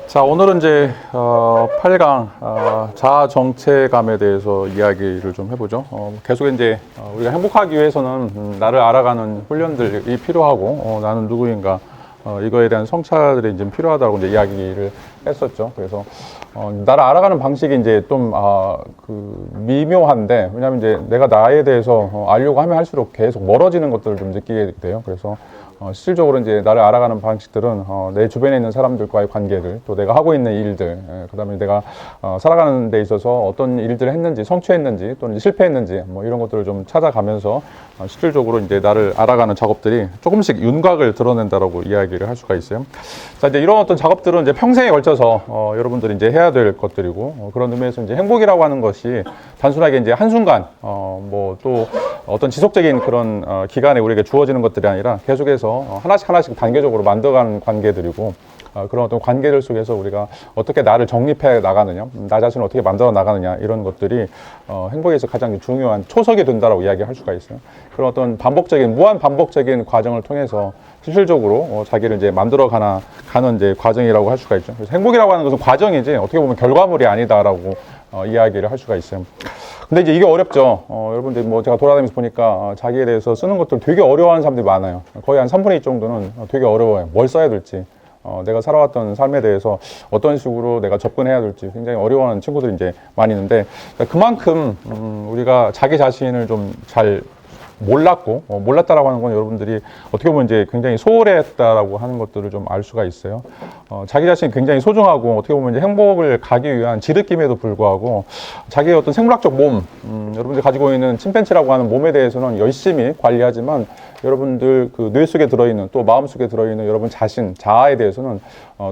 자, 오늘은 이제 8강 자아 정체감에 대해서 이야기를 좀 해보죠. 계속 이제 우리가 행복하기 위해서는 나를 알아가는 훈련들이 필요하고 나는 누구인가 이거에 대한 성찰들이 이제 필요하다고 이제 이야기를 했었죠. 그래서 나를 알아가는 방식이 이제 좀 미묘한데, 왜냐하면 이제 내가 나에 대해서 알려고 하면 할수록 계속 멀어지는 것들을 좀 느끼게 돼요. 그래서 실질적으로 이제 나를 알아가는 방식들은 내 주변에 있는 사람들과의 관계들, 또 내가 하고 있는 일들, 그다음에 내가 살아가는 데 있어서 어떤 일들을 했는지, 성취했는지, 또는 실패했는지, 뭐 이런 것들을 좀 찾아가면서 실질적으로 이제 나를 알아가는 작업들이 조금씩 윤곽을 드러낸다라고 이야기를 할 수가 있어요. 자, 이제 이런 어떤 작업들은 이제 평생에 걸쳐서 여러분들이 이제 해야 될 것들이고, 그런 의미에서 이제 행복이라고 하는 것이 단순하게 이제 한순간, 뭐 또 어떤 지속적인 그런 기간에 우리에게 주어지는 것들이 아니라 계속해서 하나씩 단계적으로 만들어가는 관계들이고, 그런 어떤 관계들 속에서 우리가 어떻게 나를 정립해 나가느냐, 나 자신을 어떻게 만들어 나가느냐, 이런 것들이 행복에서 가장 중요한 초석이 된다라고 이야기할 수가 있어요. 그런 어떤 무한 반복적인 과정을 통해서 실질적으로 자기를 이제 만들어 가는 이제 과정이라고 할 수가 있죠. 그래서 행복이라고 하는 것은 과정이지 어떻게 보면 결과물이 아니다라고 이야기를 할 수가 있어요. 근데 이제 이게 어렵죠. 여러분들 뭐 제가 돌아다니면서 보니까 자기에 대해서 쓰는 것들 되게 어려워하는 사람들이 많아요. 거의 한 3분의 2 정도는 되게 어려워요. 뭘 써야 될지. 내가 살아왔던 삶에 대해서 어떤 식으로 내가 접근해야 될지 굉장히 어려워하는 친구들이 이제 많이 있는데, 그만큼 우리가 자기 자신을 좀 잘 몰랐고, 몰랐다라고 하는 건 여러분들이 어떻게 보면 이제 굉장히 소홀했다라고 하는 것들을 좀 알 수가 있어요. 자기 자신이 굉장히 소중하고, 어떻게 보면 이제 행복을 가기 위한 지름길임에도 불구하고, 자기의 어떤 생물학적 몸, 여러분들이 가지고 있는 침팬지라고 하는 몸에 대해서는 열심히 관리하지만, 여러분들 그 뇌 속에 들어있는, 또 마음 속에 들어있는 여러분 자신, 자아에 대해서는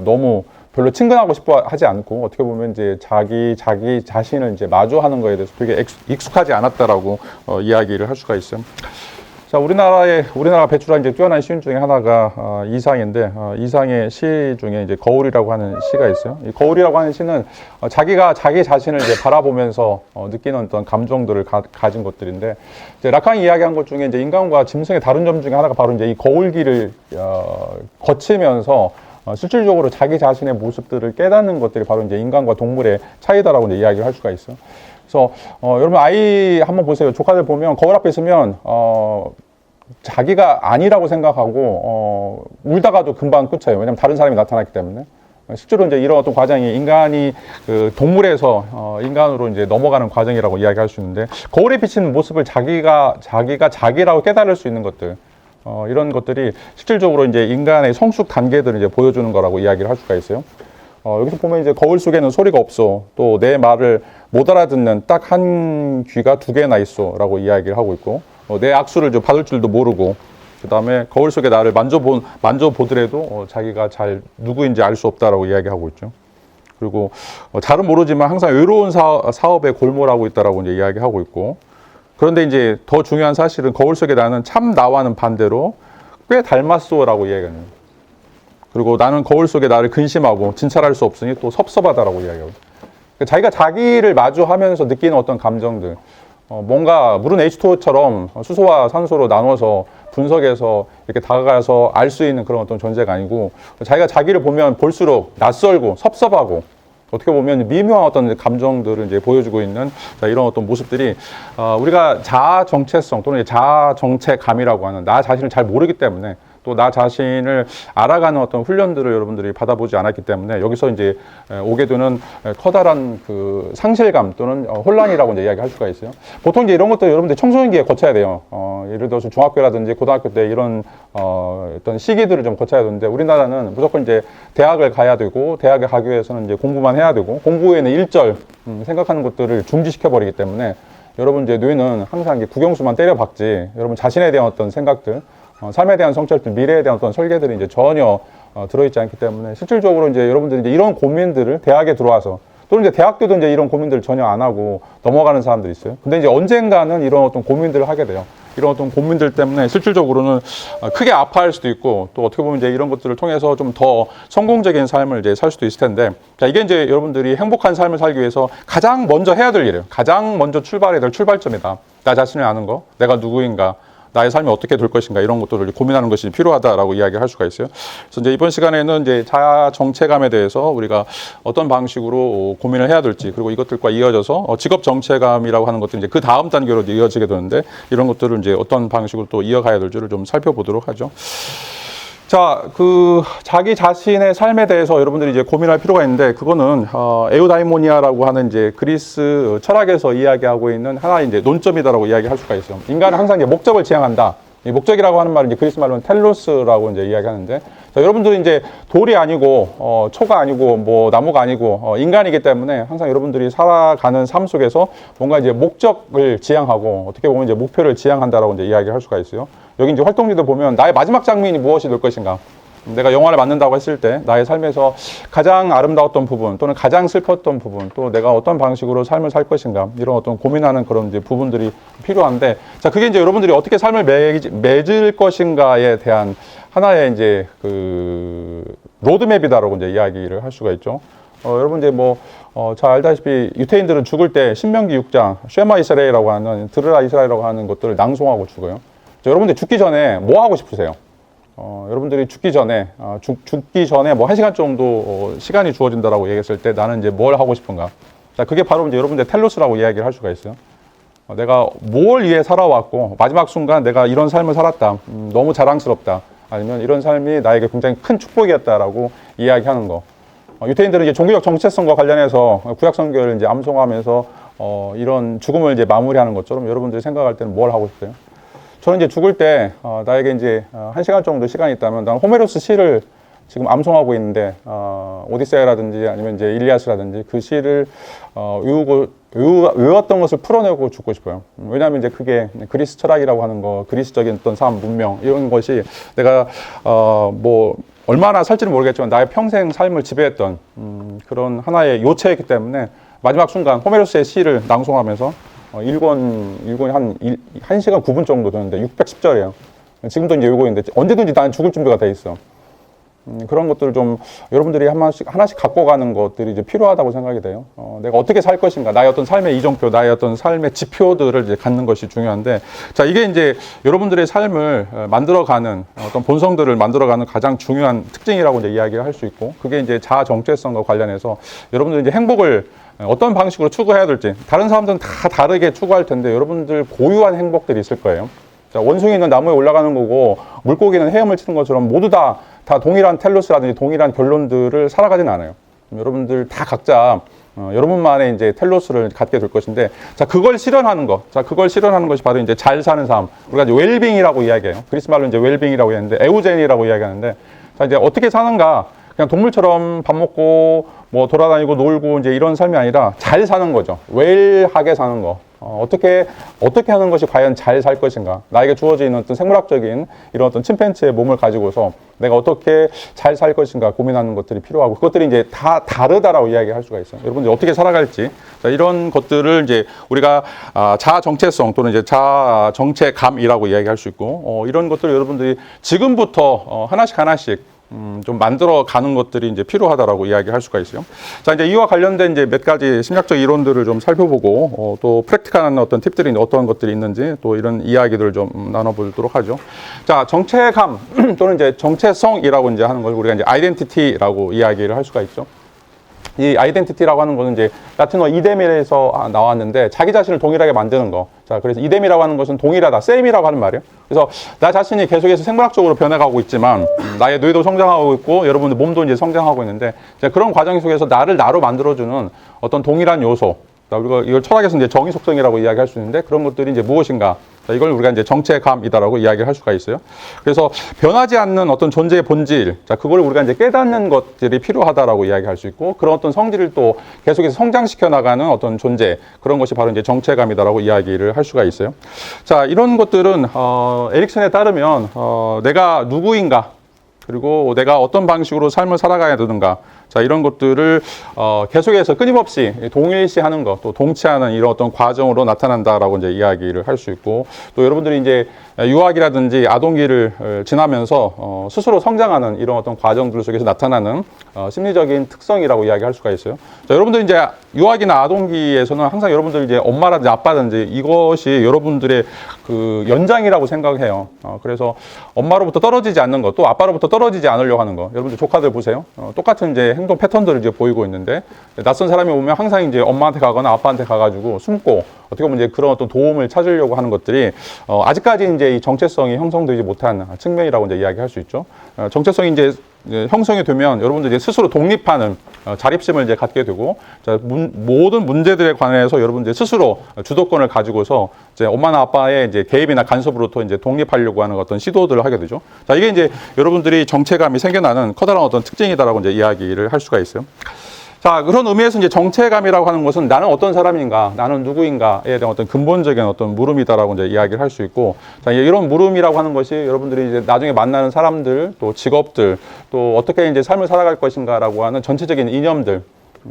너무 별로 친근하고 싶어 하지 않고, 어떻게 보면 이제 자기 자신을 이제 마주하는 거에 대해서 되게 익숙하지 않았다라고 이야기를 할 수가 있어요. 자, 우리나라가 배출한 이제 뛰어난 시인 중에 하나가 이상인데, 이상의 시 중에 이제 거울이라고 하는 시가 있어요. 이 거울이라고 하는 시는 자기가 자기 자신을 이제 바라보면서 느끼는 어떤 감정들을 가진 것들인데, 이제 라칸이 이야기한 것 중에 이제 인간과 짐승의 다른 점 중에 하나가 바로 이제 이 거울길을 거치면서 실질적으로 자기 자신의 모습들을 깨닫는 것들이 바로 이제 인간과 동물의 차이다라고 이제 이야기를 할 수가 있어요. 그래서 여러분 아이 한번 보세요. 조카들 보면 거울 앞에 있으면 자기가 아니라고 생각하고 울다가도 금방 끝쳐요. 왜냐하면 다른 사람이 나타났기 때문에. 실제로 이제 이런 어떤 과정이 인간이 그 동물에서 인간으로 이제 넘어가는 과정이라고 이야기할 수 있는데, 거울에 비치는 모습을 자기가 자기라고 깨달을 수 있는 것들, 이런 것들이 실질적으로 이제 인간의 성숙 단계들을 이제 보여주는 거라고 이야기를 할 수가 있어요. 여기서 보면 이제 거울 속에는 소리가 없어. 또 내 말을 못 알아듣는 딱 한 귀가 2개나 있어. 라고 이야기를 하고 있고, 내 악수를 좀 받을 줄도 모르고, 그 다음에 거울 속에 나를 만져보더라도 자기가 잘 누구인지 알 수 없다라고 이야기하고 있죠. 그리고 잘은 모르지만 항상 외로운 사업에 골몰하고 있다라고 이제 이야기하고 있고, 그런데 이제 더 중요한 사실은 거울 속에 나는 참 나와는 반대로 꽤 닮았소라고 이야기합니다. 그리고 나는 거울 속에 나를 근심하고 진찰할 수 없으니 또 섭섭하다라고 이야기하고, 그러니까 자기가 자기를 마주하면서 느끼는 어떤 감정들, 뭔가 물은 H2O처럼 수소와 산소로 나눠서 분석해서 이렇게 다가가서 알 수 있는 그런 어떤 존재가 아니고, 자기가 자기를 보면 볼수록 낯설고 섭섭하고, 어떻게 보면 미묘한 어떤 감정들을 이제 보여주고 있는 이런 어떤 모습들이 우리가 자아 정체성 또는 자아 정체감이라고 하는 나 자신을 잘 모르기 때문에, 또 나 자신을 알아가는 어떤 훈련들을 여러분들이 받아보지 않았기 때문에 여기서 이제 오게 되는 커다란 그 상실감 또는 혼란이라고 이제 이야기할 수가 있어요. 보통 이제 이런 것도 여러분들 청소년기에 거쳐야 돼요. 예를 들어서 중학교라든지 고등학교 때 이런 어떤 시기들을 좀 거쳐야 되는데, 우리나라는 무조건 이제 대학을 가야 되고, 대학에 가기 위해서는 이제 공부만 해야 되고, 공부 후에는 일절 생각하는 것들을 중지시켜 버리기 때문에 여러분 이제 뇌는 항상 이제 국영수만 때려박지, 여러분 자신에 대한 어떤 생각들, 삶에 대한 성찰들, 미래에 대한 어떤 설계들이 이제 전혀 들어있지 않기 때문에 실질적으로 이제 여러분들이 이제 이런 고민들을 대학에 들어와서, 또는 이제 대학 때도 이제 이런 고민들을 전혀 안 하고 넘어가는 사람들이 있어요. 근데 이제 언젠가는 이런 어떤 고민들을 하게 돼요. 이런 어떤 고민들 때문에 실질적으로는 크게 아파할 수도 있고, 또 어떻게 보면 이제 이런 것들을 통해서 좀 더 성공적인 삶을 이제 살 수도 있을 텐데, 자, 이게 이제 여러분들이 행복한 삶을 살기 위해서 가장 먼저 해야 될 일이에요. 가장 먼저 출발해야 될 출발점이다. 나 자신을 아는 거, 내가 누구인가, 나의 삶이 어떻게 될 것인가 이런 것들을 고민하는 것이 필요하다라고 이야기할 수가 있어요. 그래서 이제 이번 시간에는 이제 자아 정체감에 대해서 우리가 어떤 방식으로 고민을 해야 될지, 그리고 이것들과 이어져서 직업 정체감이라고 하는 것들이 이제 그 다음 단계로 이어지게 되는데, 이런 것들을 이제 어떤 방식으로 또 이어가야 될지를 좀 살펴보도록 하죠. 자, 자기 자신의 삶에 대해서 여러분들이 이제 고민할 필요가 있는데, 그거는 에우다이모니아라고 하는 이제 그리스 철학에서 이야기하고 있는 하나의 이제 논점이다라고 이야기할 수가 있어요. 인간은 항상 이제 목적을 지향한다. 이 목적이라고 하는 말은 이제 그리스 말로는 텔로스라고 이제 이야기하는데, 자, 여러분들이 이제 돌이 아니고 초가 아니고 뭐 나무가 아니고 인간이기 때문에 항상 여러분들이 살아가는 삶 속에서 뭔가 이제 목적을 지향하고 어떻게 보면 이제 목표를 지향한다라고 이제 이야기할 수가 있어요. 여기 이제 활동지도 보면 나의 마지막 장면이 무엇이 될 것인가. 내가 영화를 만든다고 했을 때 나의 삶에서 가장 아름다웠던 부분, 또는 가장 슬펐던 부분, 또 내가 어떤 방식으로 삶을 살 것인가, 이런 어떤 고민하는 그런 이제 부분들이 필요한데, 자, 그게 이제 여러분들이 어떻게 삶을 맺을 것인가에 대한 하나의 이제 로드맵이다라고 이제 이야기를 할 수가 있죠. 여러분 이제 잘 알다시피 유태인들은 죽을 때 신명기 6장 쉐마 이스라엘이라고 하는, 들으라 이스라엘이라고 하는 것들을 낭송하고 죽어요. 자, 여러분들 죽기 전에 뭐 하고 싶으세요? 여러분들이 죽기 전에 뭐 1시간 정도 시간이 주어진다라고 얘기했을 때 나는 이제 뭘 하고 싶은가? 자, 그게 바로 이제 여러분들 텔로스라고 이야기를 할 수가 있어요. 내가 뭘 위해 살아왔고 마지막 순간 내가 이런 삶을 살았다. 너무 자랑스럽다. 아니면 이런 삶이 나에게 굉장히 큰 축복이었다라고 이야기하는 거. 유태인들은 이제 종교적 정체성과 관련해서 구약 성경을 이제 암송하면서 이런 죽음을 이제 마무리하는 것처럼 여러분들이 생각할 때는 뭘 하고 싶어요? 저는 이제 죽을 때 나에게 이제 1시간 정도 시간이 있다면, 나는 호메로스 시를 지금 암송하고 있는데 오디세이라든지 아니면 이제 일리아스라든지 그 시를 외웠던 것을 풀어내고 죽고 싶어요. 왜냐하면 이제 그게 그리스 철학이라고 하는 거, 그리스적인 어떤 삶, 문명, 이런 것이 내가 뭐 얼마나 살지는 모르겠지만 나의 평생 삶을 지배했던 그런 하나의 요체이기 때문에 마지막 순간 호메로스의 시를 낭송하면서 1권이 한 1시간 9분 정도 되는데 610절이에요. 지금도 이제 읽고 있는데 언제든지 나는 죽을 준비가 돼 있어. 그런 것들을 좀 여러분들이 하나씩 갖고 가는 것들이 이제 필요하다고 생각이 돼요. 내가 어떻게 살 것인가, 나의 어떤 삶의 이정표, 나의 어떤 삶의 지표들을 이제 갖는 것이 중요한데, 자, 이게 이제 여러분들의 삶을 만들어가는 어떤 본성들을 만들어가는 가장 중요한 특징이라고 이제 이야기를 할 수 있고, 그게 이제 자아 정체성과 관련해서 여러분들이 이제 행복을 어떤 방식으로 추구해야 될지, 다른 사람들은 다 다르게 추구할 텐데 여러분들 고유한 행복들이 있을 거예요. 자, 원숭이는 나무에 올라가는 거고 물고기는 헤엄을 치는 것처럼 모두 다 동일한 텔로스라든지 동일한 결론들을 살아가진 않아요. 여러분들 다 각자 여러분만의 이제 텔로스를 갖게 될 것인데, 자, 그걸 실현하는 것. 자, 그걸 실현하는 것이 바로 이제 잘 사는 삶. 우리가 이제 웰빙이라고 이야기해요. 그리스 말로 이제 웰빙이라고 했는데, 에우제니라고 이야기하는데, 자, 이제 어떻게 사는가? 그냥 동물처럼 밥 먹고 뭐 돌아다니고 놀고 이제 이런 삶이 아니라 잘 사는 거죠. 웰하게 사는 거. 어떻게 하는 것이 과연 잘 살 것인가? 나에게 주어진 어떤 생물학적인 이런 어떤 침팬지의 몸을 가지고서 내가 어떻게 잘 살 것인가 고민하는 것들이 필요하고, 그것들이 이제 다 다르다라고 이야기할 수가 있어요. 여러분들 어떻게 살아갈지, 자, 이런 것들을 이제 우리가 자아 정체성 또는 이제 자아 정체감이라고 이야기할 수 있고, 이런 것들을 여러분들이 지금부터 하나씩 좀 만들어 가는 것들이 이제 필요하다라고 이야기할 수가 있어요. 자, 이제 이와 관련된 이제 몇 가지 심리학적 이론들을 좀 살펴보고, 또 프랙티컬한 어떤 팁들이 어떤 것들이 있는지 또 이런 이야기들을 좀 나눠보도록 하죠. 자, 정체감 또는 이제 정체성이라고 이제 하는 걸 우리가 이제 아이덴티티라고 이야기를 할 수가 있죠. 이 아이덴티티라고 하는 것은 이제 라틴어 이뎀에서 나왔는데 자기 자신을 동일하게 만드는 거. 자, 그래서 이뎀이라고 하는 것은 동일하다, 셈이라고 하는 말이에요. 그래서 나 자신이 계속해서 생물학적으로 변해가고 있지만 나의 뇌도 성장하고 있고 여러분들 몸도 이제 성장하고 있는데, 그런 과정 속에서 나를 나로 만들어주는 어떤 동일한 요소. 우리가 이걸 철학에서 이제 정의 속성이라고 이야기할 수 있는데, 그런 것들이 이제 무엇인가? 자, 이걸 우리가 이제 정체감이다라고 이야기를 할 수가 있어요. 그래서 변하지 않는 어떤 존재의 본질, 자, 그걸 우리가 이제 깨닫는 것들이 필요하다라고 이야기할 수 있고, 그런 어떤 성질을 또 계속해서 성장시켜 나가는 어떤 존재, 그런 것이 바로 이제 정체감이다라고 이야기를 할 수가 있어요. 자, 이런 것들은 에릭슨에 따르면 내가 누구인가, 그리고 내가 어떤 방식으로 삶을 살아가야 되는가. 자, 이런 것들을 계속해서 끊임없이 동일시하는 것, 또 동치하는 이런 어떤 과정으로 나타난다라고 이제 이야기를 할 수 있고, 또 여러분들이 이제 유아기라든지 아동기를 지나면서 스스로 성장하는 이런 어떤 과정들 속에서 나타나는 심리적인 특성이라고 이야기할 수가 있어요. 자, 여러분들 이제 유아기나 아동기에서는 항상 여러분들 이제 엄마라든지 아빠든지 이것이 여러분들의 그 연장이라고 생각해요. 그래서 엄마로부터 떨어지지 않는 것, 또 아빠로부터 떨어지지 않으려고 하는 것. 여러분들 조카들 보세요. 똑같은 이제 행동 패턴들을 이제 보이고 있는데, 낯선 사람이 오면 항상 이제 엄마한테 가거나 아빠한테 가가지고 숨고, 어떻게 보면 이제 그런 어떤 도움을 찾으려고 하는 것들이 아직까지 이제 이 정체성이 형성되지 못한 측면이라고 이제 이야기할 수 있죠. 정체성이 이제 형성이 되면 여러분들이 스스로 독립하는 자립심을 이제 갖게 되고, 자, 모든 문제들에 관해서 여러분들이 스스로 주도권을 가지고서 이제 엄마나 아빠의 이제 개입이나 간섭으로부터 이제 독립하려고 하는 어떤 시도들을 하게 되죠. 자, 이게 이제 여러분들이 정체감이 생겨나는 커다란 어떤 특징이다라고 이제 이야기를 할 수가 있어요. 자, 그런 의미에서 이제 정체감이라고 하는 것은 나는 어떤 사람인가, 나는 누구인가에 대한 어떤 근본적인 어떤 물음이다라고 이제 이야기를 할 수 있고, 자, 이런 물음이라고 하는 것이 여러분들이 이제 나중에 만나는 사람들, 또 직업들, 또 어떻게 이제 삶을 살아갈 것인가라고 하는 전체적인 이념들,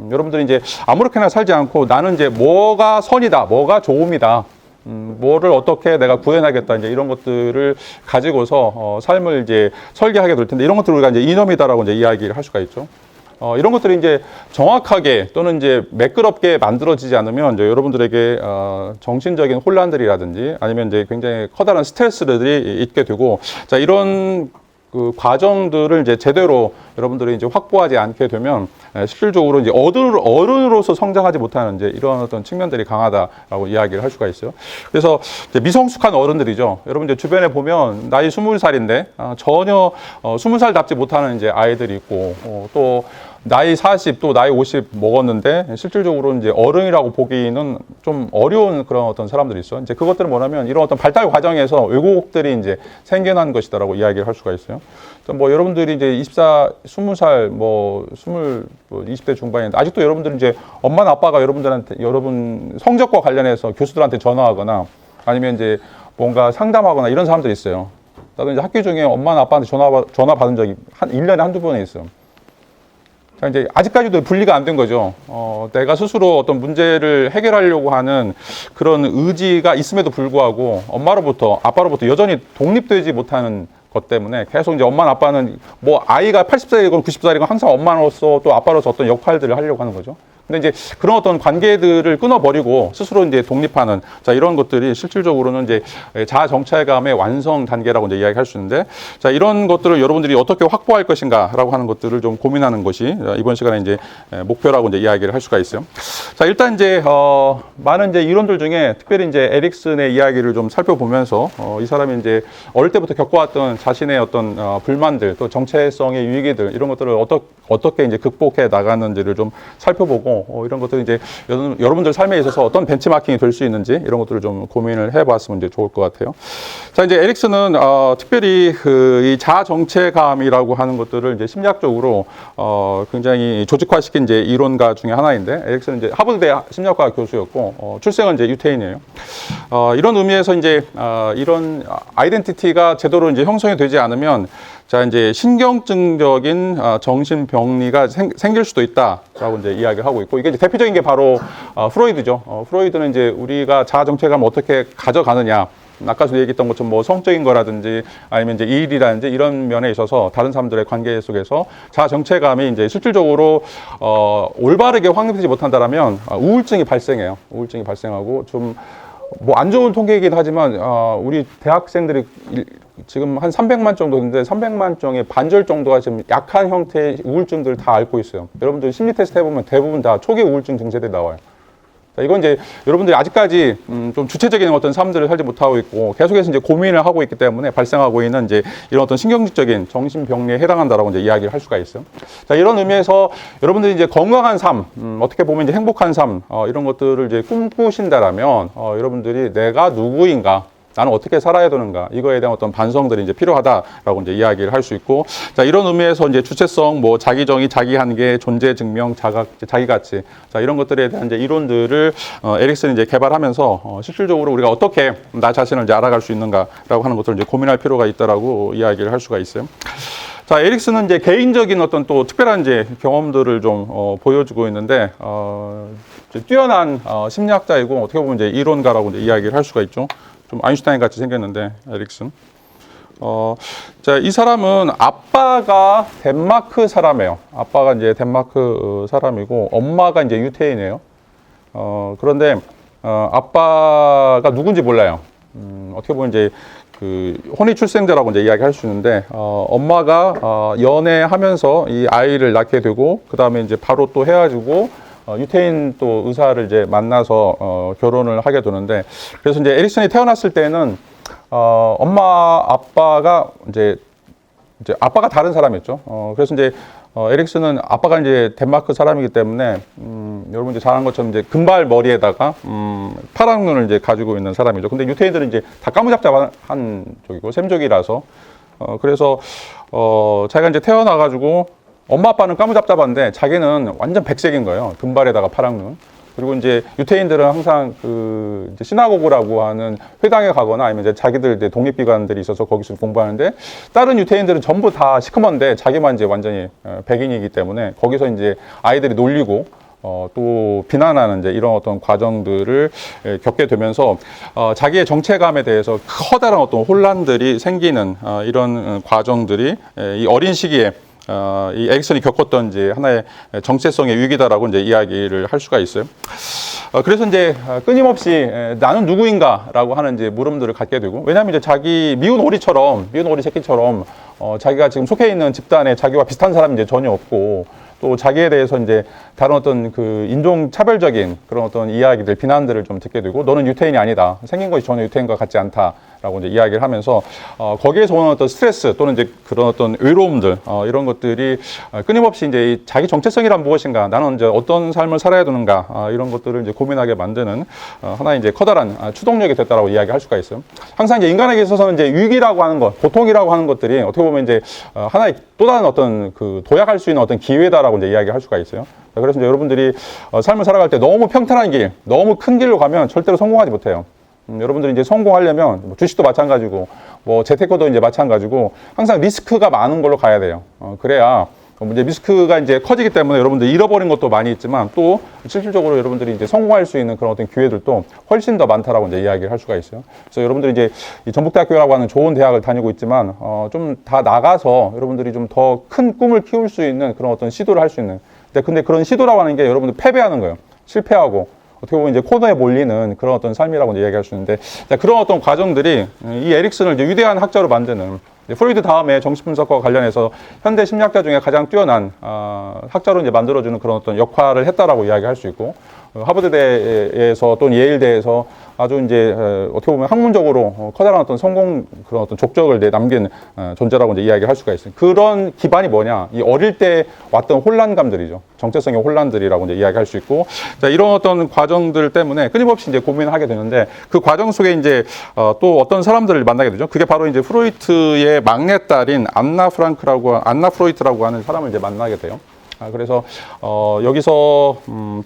여러분들이 이제 아무렇게나 살지 않고 나는 이제 뭐가 선이다, 뭐가 좋음이다, 뭐를 어떻게 내가 구현하겠다, 이제 이런 것들을 가지고서 삶을 이제 설계하게 될 텐데, 이런 것들을 우리가 이제 이념이다라고 이제 이야기를 할 수가 있죠. 이런 것들이 이제 정확하게 또는 이제 매끄럽게 만들어지지 않으면 이제 여러분들에게 정신적인 혼란들이라든지 아니면 이제 굉장히 커다란 스트레스들이 있게 되고, 자, 이런 그 과정들을 이제 제대로 여러분들이 이제 확보하지 않게 되면 실질적으로 이제 어른으로서 성장하지 못하는 이제 이런 어떤 측면들이 강하다라고 이야기를 할 수가 있어요. 그래서 이제 미성숙한 어른들이죠. 여러분 이제 주변에 보면 나이 20살인데 전혀 20살답지 못하는 이제 아이들이 있고, 또 나이 40, 또 나이 50 먹었는데 실질적으로 이제 어른이라고 보기는 좀 어려운 그런 어떤 사람들이 있어요. 이제 그것들은 뭐냐면 이런 어떤 발달 과정에서 왜곡들이 이제 생겨난 것이다라고 이야기를 할 수가 있어요. 뭐 여러분들이 이제 20살, 뭐 20대 중반인데 아직도 여러분들은 이제 엄마나 아빠가 여러분들한테 여러분 성적과 관련해서 교수들한테 전화하거나 아니면 이제 뭔가 상담하거나 이런 사람들이 있어요. 나도 이제 학교 중에 엄마나 아빠한테 전화 받은 적이 1년에 한두 번에 있어요. 자, 이제 아직까지도 분리가 안 된 거죠. 내가 스스로 어떤 문제를 해결하려고 하는 그런 의지가 있음에도 불구하고 엄마로부터 아빠로부터 여전히 독립되지 못하는 것 때문에 계속 이제 엄마나 아빠는 뭐 아이가 80살이건 90살이건 항상 엄마로서 또 아빠로서 어떤 역할들을 하려고 하는 거죠. 근데 이제 그런 어떤 관계들을 끊어버리고 스스로 이제 독립하는, 자, 이런 것들이 실질적으로는 이제 자아 정체감의 완성 단계라고 이제 이야기할 수 있는데, 자, 이런 것들을 여러분들이 어떻게 확보할 것인가라고 하는 것들을 좀 고민하는 것이 이번 시간에 이제 목표라고 이제 이야기를 할 수가 있어요. 자, 일단 이제 많은 이제 이론들 중에 특별히 이제 에릭슨의 이야기를 좀 살펴보면서 이 사람이 이제 어릴 때부터 겪어왔던 자신의 어떤 불만들, 또 정체성의 위기들, 이런 것들을 어떻게 이제 극복해 나가는지를 좀 살펴보고, 이런 것들이 이제 여러분들 삶에 있어서 어떤 벤치마킹이 될 수 있는지 이런 것들을 좀 고민을 해봤으면 이제 좋을 것 같아요. 자, 이제 에릭슨은 특별히 이 자아 정체감이라고 하는 것들을 이제 심리학적으로 굉장히 조직화시킨 이제 이론가 중에 하나인데, 에릭슨은 이제 하버드대 심리학과 교수였고 출생은 이제 유태인이에요. 이런 의미에서 이제 이런 아이덴티티가 제대로 이제 형성이 되지 않으면, 자, 이제 신경증적인 정신병리가 생길 수도 있다라고 이제 이야기를 하고 있고, 이게 이제 대표적인 게 바로 프로이드죠. 프로이드는 이제 우리가 자아 정체감을 어떻게 가져가느냐, 아까 얘기했던 것처럼 뭐 성적인 거라든지 아니면 이제 일이라든지 이런 면에 있어서 다른 사람들의 관계 속에서 자아 정체감이 이제 실질적으로 올바르게 확립되지 못한다라면 우울증이 발생해요. 우울증이 발생하고 좀 뭐 안 좋은 통계이긴 하지만 우리 대학생들이 지금 한 300만 정도 있는데 300만 종의 반절 정도가 지금 약한 형태의 우울증들을 다 앓고 있어요. 여러분들 심리 테스트 해보면 대부분 다 초기 우울증 증세들이 나와요. 자, 이건 이제 여러분들이 아직까지 좀 주체적인 어떤 삶들을 살지 못하고 있고 계속해서 이제 고민을 하고 있기 때문에 발생하고 있는 이제 이런 어떤 신경질적인 정신병리에 해당한다라고 이제 이야기를 할 수가 있어요. 자, 이런 의미에서 여러분들이 이제 건강한 삶, 어떻게 보면 이제 행복한 삶, 이런 것들을 이제 꿈꾸신다라면 여러분들이 내가 누구인가, 나는 어떻게 살아야 되는가, 이거에 대한 어떤 반성들이 이제 필요하다라고 이제 이야기를 할 수 있고, 자, 이런 의미에서 이제 주체성, 뭐 자기정의, 자기 한계, 존재 증명, 자기 가치, 자, 이런 것들에 대한 이제 이론들을 에릭슨이 이제 개발하면서 실질적으로 우리가 어떻게 나 자신을 이제 알아갈 수 있는가라고 하는 것들을 이제 고민할 필요가 있다라고 이야기를 할 수가 있어요. 자, 에릭슨은 이제 개인적인 어떤 또 특별한 이제 경험들을 좀 보여주고 있는데, 이제 뛰어난 심리학자이고 어떻게 보면 이제 이론가라고 이제 이야기를 할 수가 있죠. 좀 아인슈타인 같이 생겼는데, 에릭슨. 자, 이 사람은 아빠가 덴마크 사람이에요. 아빠가 이제 덴마크 사람이고, 엄마가 이제 유태인이에요. 그런데, 아빠가 누군지 몰라요. 어떻게 보면 이제 그 혼이 출생자라고 이제 이야기할 수 있는데, 엄마가 연애하면서 이 아이를 낳게 되고, 그 다음에 이제 바로 또 헤어지고, 유태인 또 의사를 이제 만나서 결혼을 하게 되는데, 그래서 이제 에릭슨이 태어났을 때는 엄마 아빠가 이제 아빠가 다른 사람이었죠. 그래서 이제 에릭슨은 아빠가 이제 덴마크 사람이기 때문에 여러분 이제 잘 아는 것처럼 이제 금발 머리에다가 파란 눈을 이제 가지고 있는 사람이죠. 근데 유태인들은 이제 다 까무잡잡한 쪽이고 셈족이라서 그래서 자기가 이제 태어나가지고 엄마 아빠는 까무잡잡한데 자기는 완전 백색인 거예요. 금발에다가 파란 눈. 그리고 이제 유태인들은 항상 그 이제 시나고그라고 하는 회당에 가거나 아니면 이제 자기들 이제 독립기관들이 있어서 거기서 공부하는데 다른 유태인들은 전부 다 시커먼데 자기만 이제 완전히 백인이기 때문에 거기서 이제 아이들이 놀리고 또 비난하는 이제 이런 어떤 과정들을 겪게 되면서 자기의 정체감에 대해서 커다란 어떤 혼란들이 생기는 이런 과정들이 이 어린 시기에 이 에릭슨이 겪었던 이제 하나의 정체성의 위기다라고 이제 이야기를 할 수가 있어요. 그래서 이제 끊임없이 나는 누구인가라고 하는 이제 물음들을 갖게 되고, 왜냐하면 이제 자기 미운 오리 새끼처럼 자기가 지금 속해 있는 집단에 자기와 비슷한 사람이 이제 전혀 없고, 또 자기에 대해서 이제 다른 어떤 그 인종 차별적인 그런 어떤 이야기들, 비난들을 좀 듣게 되고, 너는 유태인이 아니다. 생긴 것이 전혀 유태인과 같지 않다라고 이제 이야기를 하면서 거기에서 오는 어떤 스트레스 또는 이제 그런 어떤 외로움들 이런 것들이 끊임없이 이제 자기 정체성이란 무엇인가, 나는 이제 어떤 삶을 살아야 되는가 이런 것들을 이제 고민하게 만드는 하나의 이제 커다란 추동력이 됐다라고 이야기할 수가 있어요. 항상 이제 인간에게 있어서는 이제 위기라고 하는 것, 고통이라고 하는 것들이 어떻게 보면 이제 하나의 또 다른 어떤 그 도약할 수 있는 어떤 기회다라고 이제 이야기할 수가 있어요. 그래서 이제 여러분들이 삶을 살아갈 때 너무 평탄한 길, 너무 큰 길로 가면 절대로 성공하지 못해요. 여러분들이 이제 성공하려면 뭐 주식도 마찬가지고, 뭐 재테크도 이제 마찬가지고, 항상 리스크가 많은 걸로 가야 돼요. 그래야 이제 리스크가 이제 커지기 때문에 여러분들 잃어버린 것도 많이 있지만 또 실질적으로 여러분들이 이제 성공할 수 있는 그런 어떤 기회들도 훨씬 더 많다라고 이제 이야기를 할 수가 있어요. 그래서 여러분들이 이제 이 전북대학교라고 하는 좋은 대학을 다니고 있지만 좀 다 나가서 여러분들이 좀 더 큰 꿈을 키울 수 있는 그런 어떤 시도를 할 수 있는. 근데 그런 시도라고 하는 게 여러분들 패배하는 거예요. 실패하고. 어떻게 보면 이제 코너에 몰리는 그런 어떤 삶이라고 이제 이야기할 수 있는데, 그런 어떤 과정들이 이 에릭슨을 이제 위대한 학자로 만드는, 프로이드 다음에 정신분석과 관련해서 현대 심리학자 중에 가장 뛰어난 학자로 이제 만들어주는 그런 어떤 역할을 했다라고 이야기할 수 있고, 하버드대에서 또는 예일대에서 아주 이제 어떻게 보면 학문적으로 커다란 어떤 성공 그런 어떤 족적을 남긴 존재라고 이제 이야기할 수가 있어요. 그런 기반이 뭐냐? 이 어릴 때 왔던 혼란감들이죠. 정체성의 혼란들이라고 이제 이야기할 수 있고, 자, 이런 어떤 과정들 때문에 끊임없이 이제 고민을 하게 되는데, 그 과정 속에 이제 또 어떤 사람들을 만나게 되죠. 그게 바로 이제 프로이트의 막내딸인 안나 프로이트라고 하는 사람을 이제 만나게 돼요. 그래서 여기서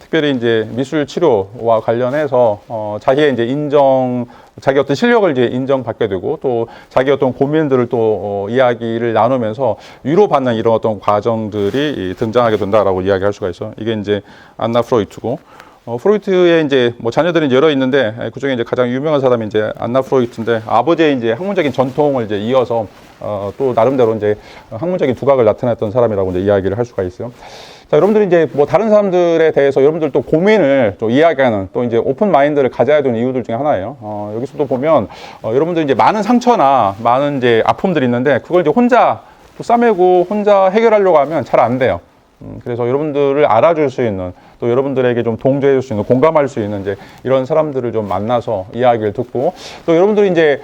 특별히 이제 미술 치료와 관련해서 자기의 이제 자기 어떤 실력을 이제 인정받게 되고, 또 자기 어떤 고민들을 또 이야기를 나누면서 위로받는 이런 어떤 과정들이 등장하게 된다라고 이야기할 수가 있어. 이게 이제 안나 프로이트고, 프로이트의 이제 뭐 자녀들이 여러 있는데 그 중에 이제 가장 유명한 사람이 이제 안나 프로이트인데, 아버지의 이제 학문적인 전통을 이제 이어서 또 나름대로 이제 학문적인 두각을 나타냈던 사람이라고 이제 이야기를 할 수가 있어요. 자, 여러분들이 이제 뭐 다른 사람들에 대해서 여러분들 또 고민을 또 이야기하는, 또 이제 오픈 마인드를 가져야 되는 이유들 중에 하나예요. 여기서도 보면 여러분들 이제 많은 상처나 많은 이제 아픔들이 있는데, 그걸 이제 혼자 또 싸매고 혼자 해결하려고 하면 잘 안 돼요. 그래서 여러분들을 알아줄 수 있는, 또 여러분들에게 좀 동조해 줄 수 있는, 공감할 수 있는 이제 이런 사람들을 좀 만나서 이야기를 듣고, 또 여러분들이 이제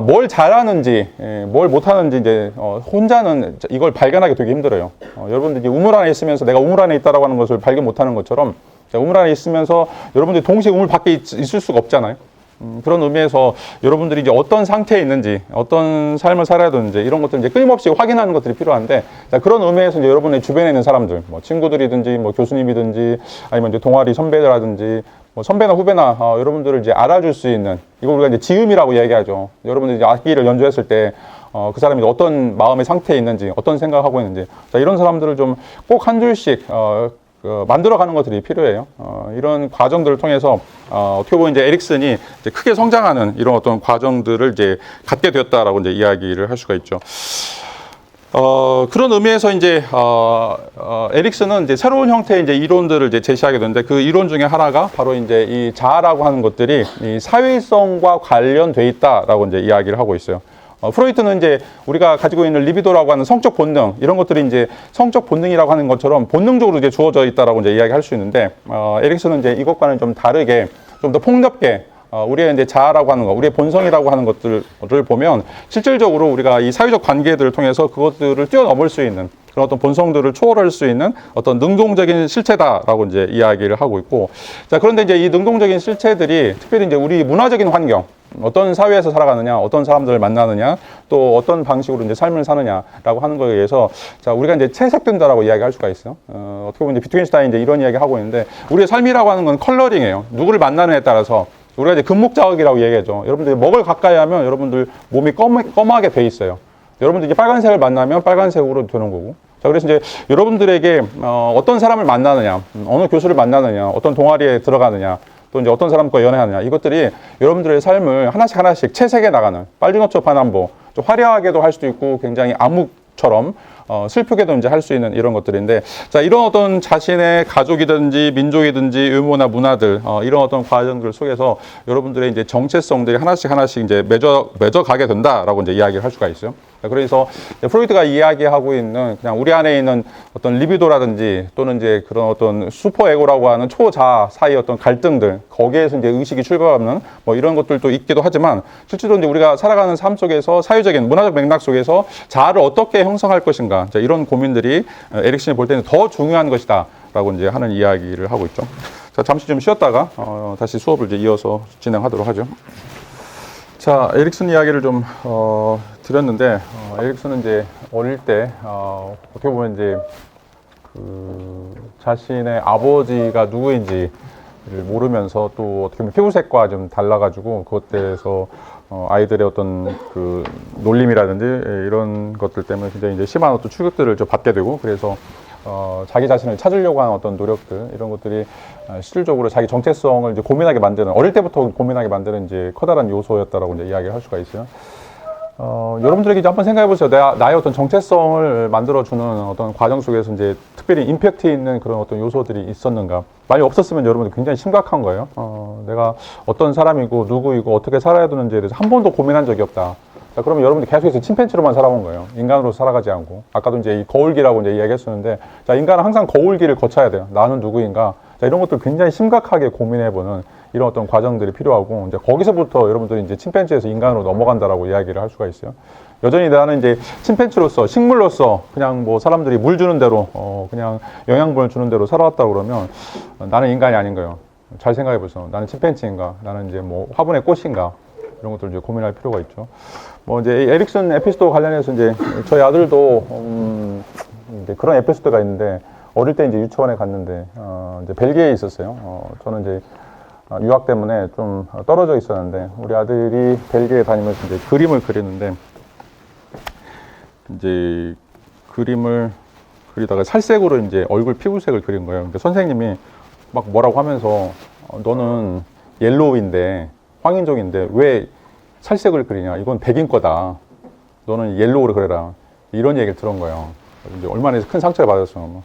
뭘 잘하는지 뭘 못하는지 이제 혼자는 이걸 발견하기 되게 힘들어요. 여러분들이 우물 안에 있으면서 내가 우물 안에 있다라고 하는 것을 발견 못하는 것처럼, 우물 안에 있으면서 여러분들이 동시에 우물 밖에 있을 수가 없잖아요. 그런 의미에서 여러분들이 이제 어떤 상태에 있는지, 어떤 삶을 살아야 되는지, 이런 것들 이제 끊임없이 확인하는 것들이 필요한데, 자, 그런 의미에서 이제 여러분의 주변에 있는 사람들, 뭐 친구들이든지, 뭐 교수님이든지, 아니면 이제 동아리 선배들이라든지, 뭐 선배나 후배나 여러분들을 이제 알아줄 수 있는, 이거 우리가 이제 지음이라고 얘기하죠. 여러분들이 이제 악기를 연주했을 때 그 사람이 어떤 마음의 상태에 있는지, 어떤 생각하고 있는지, 자, 이런 사람들을 좀 꼭 한 줄씩 만들어가는 것들이 필요해요. 이런 과정들을 통해서 어떻게 보면 이제 에릭슨이 이제 크게 성장하는 이런 어떤 과정들을 이제 갖게 되었다라고 이제 이야기를 할 수가 있죠. 그런 의미에서 이제 에릭슨은 이제 새로운 형태의 이제 이론들을 이제 제시하게 되는데, 그 이론 중에 하나가 바로 이제 이 자아라고 하는 것들이 이 사회성과 관련돼 있다라고 이제 이야기를 하고 있어요. 프로이트는 이제 우리가 가지고 있는 리비도라고 하는 성적 본능, 이런 것들이 이제 성적 본능이라고 하는 것처럼 본능적으로 이제 주어져 있다라고 이제 이야기할 수 있는데, 에릭슨은 이제 이것과는 좀 다르게, 좀 더 폭넓게 우리의 이제 자아라고 하는 것, 우리의 본성이라고 하는 것들을 보면 실질적으로 우리가 이 사회적 관계들을 통해서 그것들을 뛰어넘을 수 있는 그런 어떤 본성들을 초월할 수 있는 어떤 능동적인 실체다라고 이제 이야기를 하고 있고, 자, 그런데 이제 이 능동적인 실체들이 특별히 이제 우리 문화적인 환경, 어떤 사회에서 살아가느냐, 어떤 사람들을 만나느냐, 또 어떤 방식으로 이제 삶을 사느냐라고 하는 거에 의해서, 자, 우리가 이제 채색된다라고 이야기할 수가 있어요. 어떻게 보면 이제 비트겐슈타인이 이제 이런 이야기 하고 있는데, 우리의 삶이라고 하는 건 컬러링이에요. 누구를 만나느냐에 따라서. 우리가 이제 금목자극이라고 얘기하죠. 여러분들이 먹을 가까이 하면 여러분들 몸이 검하게 돼 있어요. 여러분들 이제 빨간색을 만나면 빨간색으로 되는 거고. 자, 그래서 이제 여러분들에게 어떤 사람을 만나느냐, 어느 교수를 만나느냐, 어떤 동아리에 들어가느냐, 또 이제 어떤 사람과 연애하느냐, 이것들이 여러분들의 삶을 하나씩 채색해 나가는, 빨주노초 파남보, 좀 화려하게도 할 수도 있고 굉장히 암묵처럼 슬프게도 이제 할 수 있는 이런 것들인데, 자, 이런 어떤 자신의 가족이든지 민족이든지 의무나 문화들, 이런 어떤 과정들 속에서 여러분들의 이제 정체성들이 하나씩 이제 맺어 가게 된다라고 이제 이야기를 할 수가 있어요. 그래서 프로이트가 이야기하고 있는 그냥 우리 안에 있는 어떤 리비도라든지 또는 이제 그런 어떤 슈퍼에고라고 하는 초자 사이의 어떤 갈등들, 거기에서 이제 의식이 출발하는 뭐 이런 것들도 있기도 하지만, 실제로 이제 우리가 살아가는 삶 속에서 사회적인 문화적 맥락 속에서 자아를 어떻게 형성할 것인가, 자, 이런 고민들이 에릭슨이 볼 때는 더 중요한 것이다라고 이제 하는 이야기를 하고 있죠. 자, 잠시 좀 쉬었다가 다시 수업을 이제 이어서 진행하도록 하죠. 자, 에릭슨 이야기를 좀 드렸는데, 에릭슨은 이제 어릴 때 어떻게 보면 이제 그 자신의 아버지가 누구인지를 모르면서, 또 어떻게 보면 피부색과 좀 달라가지고 그것 대해서 아이들의 어떤 그 놀림이라든지 이런 것들 때문에 굉장히 이제 심한 어떤 충격들을 좀 받게 되고, 그래서 자기 자신을 찾으려고 하는 어떤 노력들, 이런 것들이 실질적으로 자기 정체성을 이제 고민하게 만드는, 어릴 때부터 고민하게 만드는 이제 커다란 요소였다라고 이제 이야기를 할 수가 있어요. 여러분들에게 이제 한번 생각해 보세요. 나의 어떤 정체성을 만들어주는 어떤 과정 속에서 이제 특별히 임팩트 있는 그런 어떤 요소들이 있었는가? 많이 없었으면 여러분들 굉장히 심각한 거예요. 내가 어떤 사람이고 누구이고 어떻게 살아야 되는지에 대해서 한 번도 고민한 적이 없다. 자, 그러면 여러분들 계속해서 침팬지로만 살아온 거예요. 인간으로 살아가지 않고. 아까도 이제 이 거울기라고 이제 이야기했었는데, 자, 인간은 항상 거울기를 거쳐야 돼요. 나는 누구인가? 자, 이런 것들 굉장히 심각하게 고민해보는 이런 어떤 과정들이 필요하고, 이제 거기서부터 여러분들이 이제 침팬지에서 인간으로 넘어간다라고 이야기를 할 수가 있어요. 여전히 나는 이제 침팬지로서, 식물로서 그냥 뭐 사람들이 물 주는 대로, 그냥 영양분을 주는 대로 살아왔다고 그러면 나는 인간이 아닌 거예요. 잘 생각해 보세요. 나는 침팬지인가? 나는 이제 뭐 화분의 꽃인가? 이런 것들 이제 고민할 필요가 있죠. 뭐 이제 에릭슨 에피소드 관련해서 이제 저희 아들도 이제 그런 에피소드가 있는데, 어릴 때 이제 유치원에 갔는데 이제 벨기에에 있었어요. 저는 이제 유학 때문에 좀 떨어져 있었는데, 우리 아들이 벨기에에 다니면서 이제 그림을 그리는데, 이제 그림을 그리다가 살색으로 이제 얼굴 피부색을 그린 거예요. 근데 선생님이 막 뭐라고 하면서 너는 옐로우인데, 황인종인데 왜 살색을 그리냐? 이건 백인 거다. 너는 옐로우를 그려라. 이런 얘기를 들은 거예요. 이제 얼마나 큰 상처를 받았어요.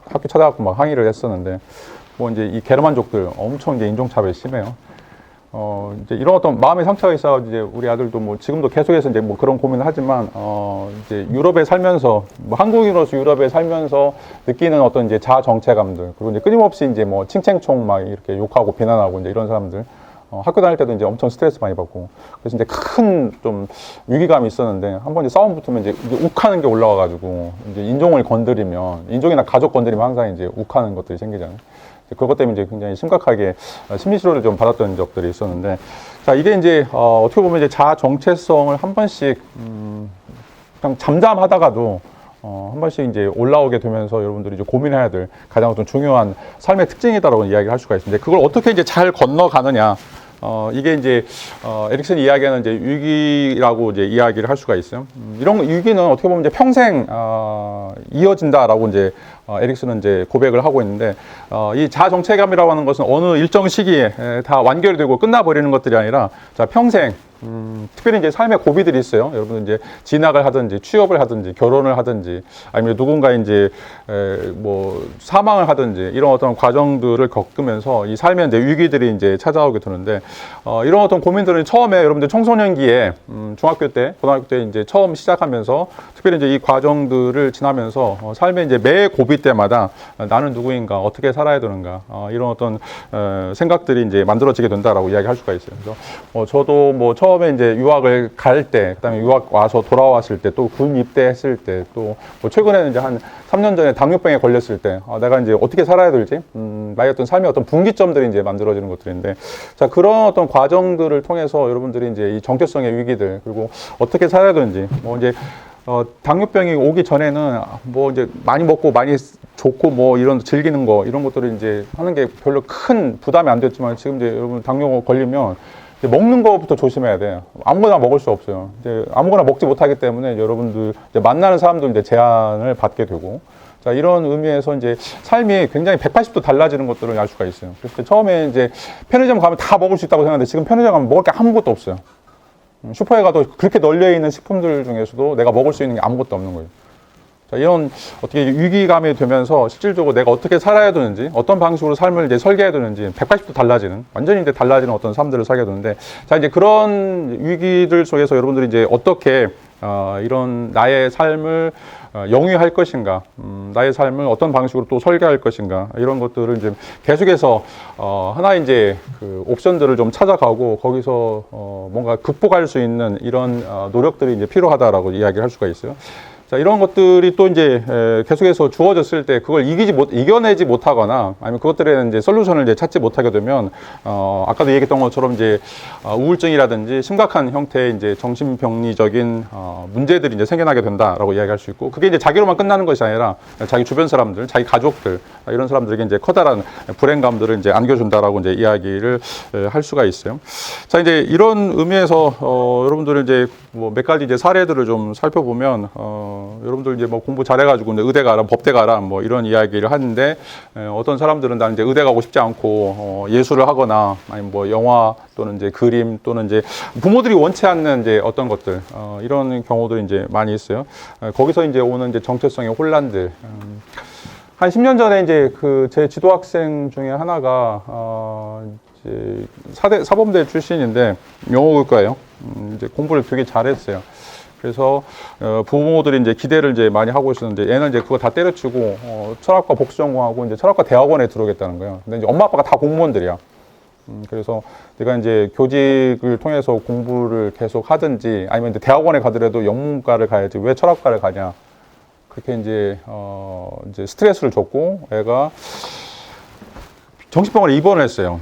학교 찾아가고 막 항의를 했었는데, 뭐 이제 이 게르만족들 엄청 이제 인종차별이 심해요. 이제 이런 어떤 마음의 상처가 있어 이제 우리 아들도 뭐 지금도 계속해서 이제 뭐 그런 고민을 하지만, 이제 유럽에 살면서, 뭐 한국인으로서 유럽에 살면서 느끼는 어떤 이제 자아 정체감들, 그리고 이제 끊임없이 이제 뭐 칭챙총 막 이렇게 욕하고 비난하고 이제 이런 사람들, 학교 다닐 때도 이제 엄청 스트레스 많이 받고, 그래서 이제 큰 좀 위기감이 있었는데, 한번 이제 싸움 붙으면 이제 욱하는 게 올라와가지고, 이제 인종을 건드리면, 인종이나 가족 건드리면 항상 이제 욱하는 것들이 생기잖아요. 그것 때문에 이제 굉장히 심각하게 심리치료를 좀 받았던 적들이 있었는데, 자, 이게 이제 어떻게 보면 이제 자아 정체성을 한 번씩 그냥 잠잠하다가도 한 번씩 이제 올라오게 되면서 여러분들이 이제 고민해야 될 가장 어떤 중요한 삶의 특징이다라고 이야기를 할 수가 있습니다. 그걸 어떻게 이제 잘 건너가느냐, 이게 이제 에릭슨이 이야기하는 이제 위기라고 이제 이야기를 할 수가 있어요. 이런 위기는 어떻게 보면 이제 평생 이어진다라고 이제 에릭슨은 이제 고백을 하고 있는데, 이 자정체감이라고 하는 것은 어느 일정 시기에 다 완결이 되고 끝나버리는 것들이 아니라, 자, 평생, 특별히 이제 삶의 고비들이 있어요. 여러분 이제 진학을 하든지, 취업을 하든지, 결혼을 하든지, 아니면 누군가 이제, 뭐, 사망을 하든지, 이런 어떤 과정들을 겪으면서 이 삶의 이제 위기들이 이제 찾아오게 되는데, 이런 어떤 고민들은 처음에 여러분들 청소년기에, 중학교 때, 고등학교 때 이제 처음 시작하면서, 특별히 이제 이 과정들을 지나면서, 삶의 이제 매 고비 때마다 나는 누구인가, 어떻게 살아야 되는가, 이런 어떤, 생각들이 이제 만들어지게 된다라고 이야기할 수가 있어요. 그래서, 저도 뭐 처음에 이제 유학을 갈 때, 그다음에 유학 와서 돌아왔을 때, 또 군 입대했을 때, 또 뭐 최근에는 이제 한 3년 전에 당뇨병에 걸렸을 때, 내가 이제 어떻게 살아야 될지, 나의 어떤 삶의 어떤 분기점들이 이제 만들어지는 것들인데, 자, 그런 어떤 과정들을 통해서 여러분들이 이제 이 정체성의 위기들, 그리고 어떻게 살아야 되는지, 뭐 이제 당뇨병이 오기 전에는 뭐 이제 많이 먹고 많이 좋고 뭐 이런 즐기는 거, 이런 것들을 이제 하는 게 별로 큰 부담이 안 됐지만, 지금 이제 여러분 당뇨 걸리면 먹는 것부터 조심해야 돼요. 아무거나 먹을 수 없어요. 이제 아무거나 먹지 못하기 때문에 여러분들 이제 만나는 사람들 이제 제한을 받게 되고, 자, 이런 의미에서 이제 삶이 굉장히 180도 달라지는 것들을 알 수가 있어요. 그래서 처음에 이제 편의점 가면 다 먹을 수 있다고 생각하는데, 지금 편의점 가면 먹을 게 아무것도 없어요. 슈퍼에 가도 그렇게 널려 있는 식품들 중에서도 내가 먹을 수 있는 게 아무것도 없는 거예요. 자, 이런 어떻게 위기감이 되면서 실질적으로 내가 어떻게 살아야 되는지, 어떤 방식으로 삶을 이제 설계해야 되는지 180도 달라지는, 완전히 이제 달라지는 어떤 삶들을 살게 되는데, 자, 이제 그런 위기들 속에서 여러분들이 이제 어떻게 이런 나의 삶을 영위할 것인가, 나의 삶을 어떤 방식으로 또 설계할 것인가, 이런 것들을 이제 계속해서 하나의 이제 그 옵션들을 좀 찾아가고, 거기서 뭔가 극복할 수 있는 이런 노력들이 이제 필요하다라고 이야기를 할 수가 있어요. 자, 이런 것들이 또 이제 계속해서 주어졌을 때 그걸 이겨내지 못하거나, 아니면 그것들에 이제 솔루션을 이제 찾지 못하게 되면, 아까도 얘기했던 것처럼 이제 우울증이라든지 심각한 형태의 이제 정신병리적인 문제들이 이제 생겨나게 된다라고 이야기할 수 있고, 그게 이제 자기로만 끝나는 것이 아니라 자기 주변 사람들, 자기 가족들, 이런 사람들에게 이제 커다란 불행감들을 이제 안겨준다라고 이제 이야기를 할 수가 있어요. 자, 이제 이런 의미에서 여러분들은 이제 뭐 몇 가지 이제 사례들을 좀 살펴보면, 여러분들 이제 뭐 공부 잘해가지고 이제 의대 가라, 법대 가라, 뭐 이런 이야기를 하는데, 어떤 사람들은 나는 이제 의대 가고 싶지 않고 예술을 하거나, 아니면 뭐 영화 또는 이제 그림 또는 이제 부모들이 원치 않는 이제 어떤 것들, 이런 경우들이 이제 많이 있어요. 거기서 이제 오는 이제 정체성의 혼란들. 한 10년 전에 이제 그 제 지도학생 중에 하나가 이제 사범대 출신인데 영어교과예요. 이제 공부를 되게 잘했어요. 그래서 부모들이 이제 기대를 이제 많이 하고 있었는데, 얘는 이제 그거 다 때려치고 철학과 복수 전공하고 이제 철학과 대학원에 들어오겠다는 거예요. 근데 이제 엄마 아빠가 다 공무원들이야. 그래서 내가 이제 교직을 통해서 공부를 계속 하든지, 아니면 이제 대학원에 가더라도 영문과를 가야지 왜 철학과를 가냐, 그렇게 이제 이제 스트레스를 줬고, 애가 정신병원에 입원을 했어요.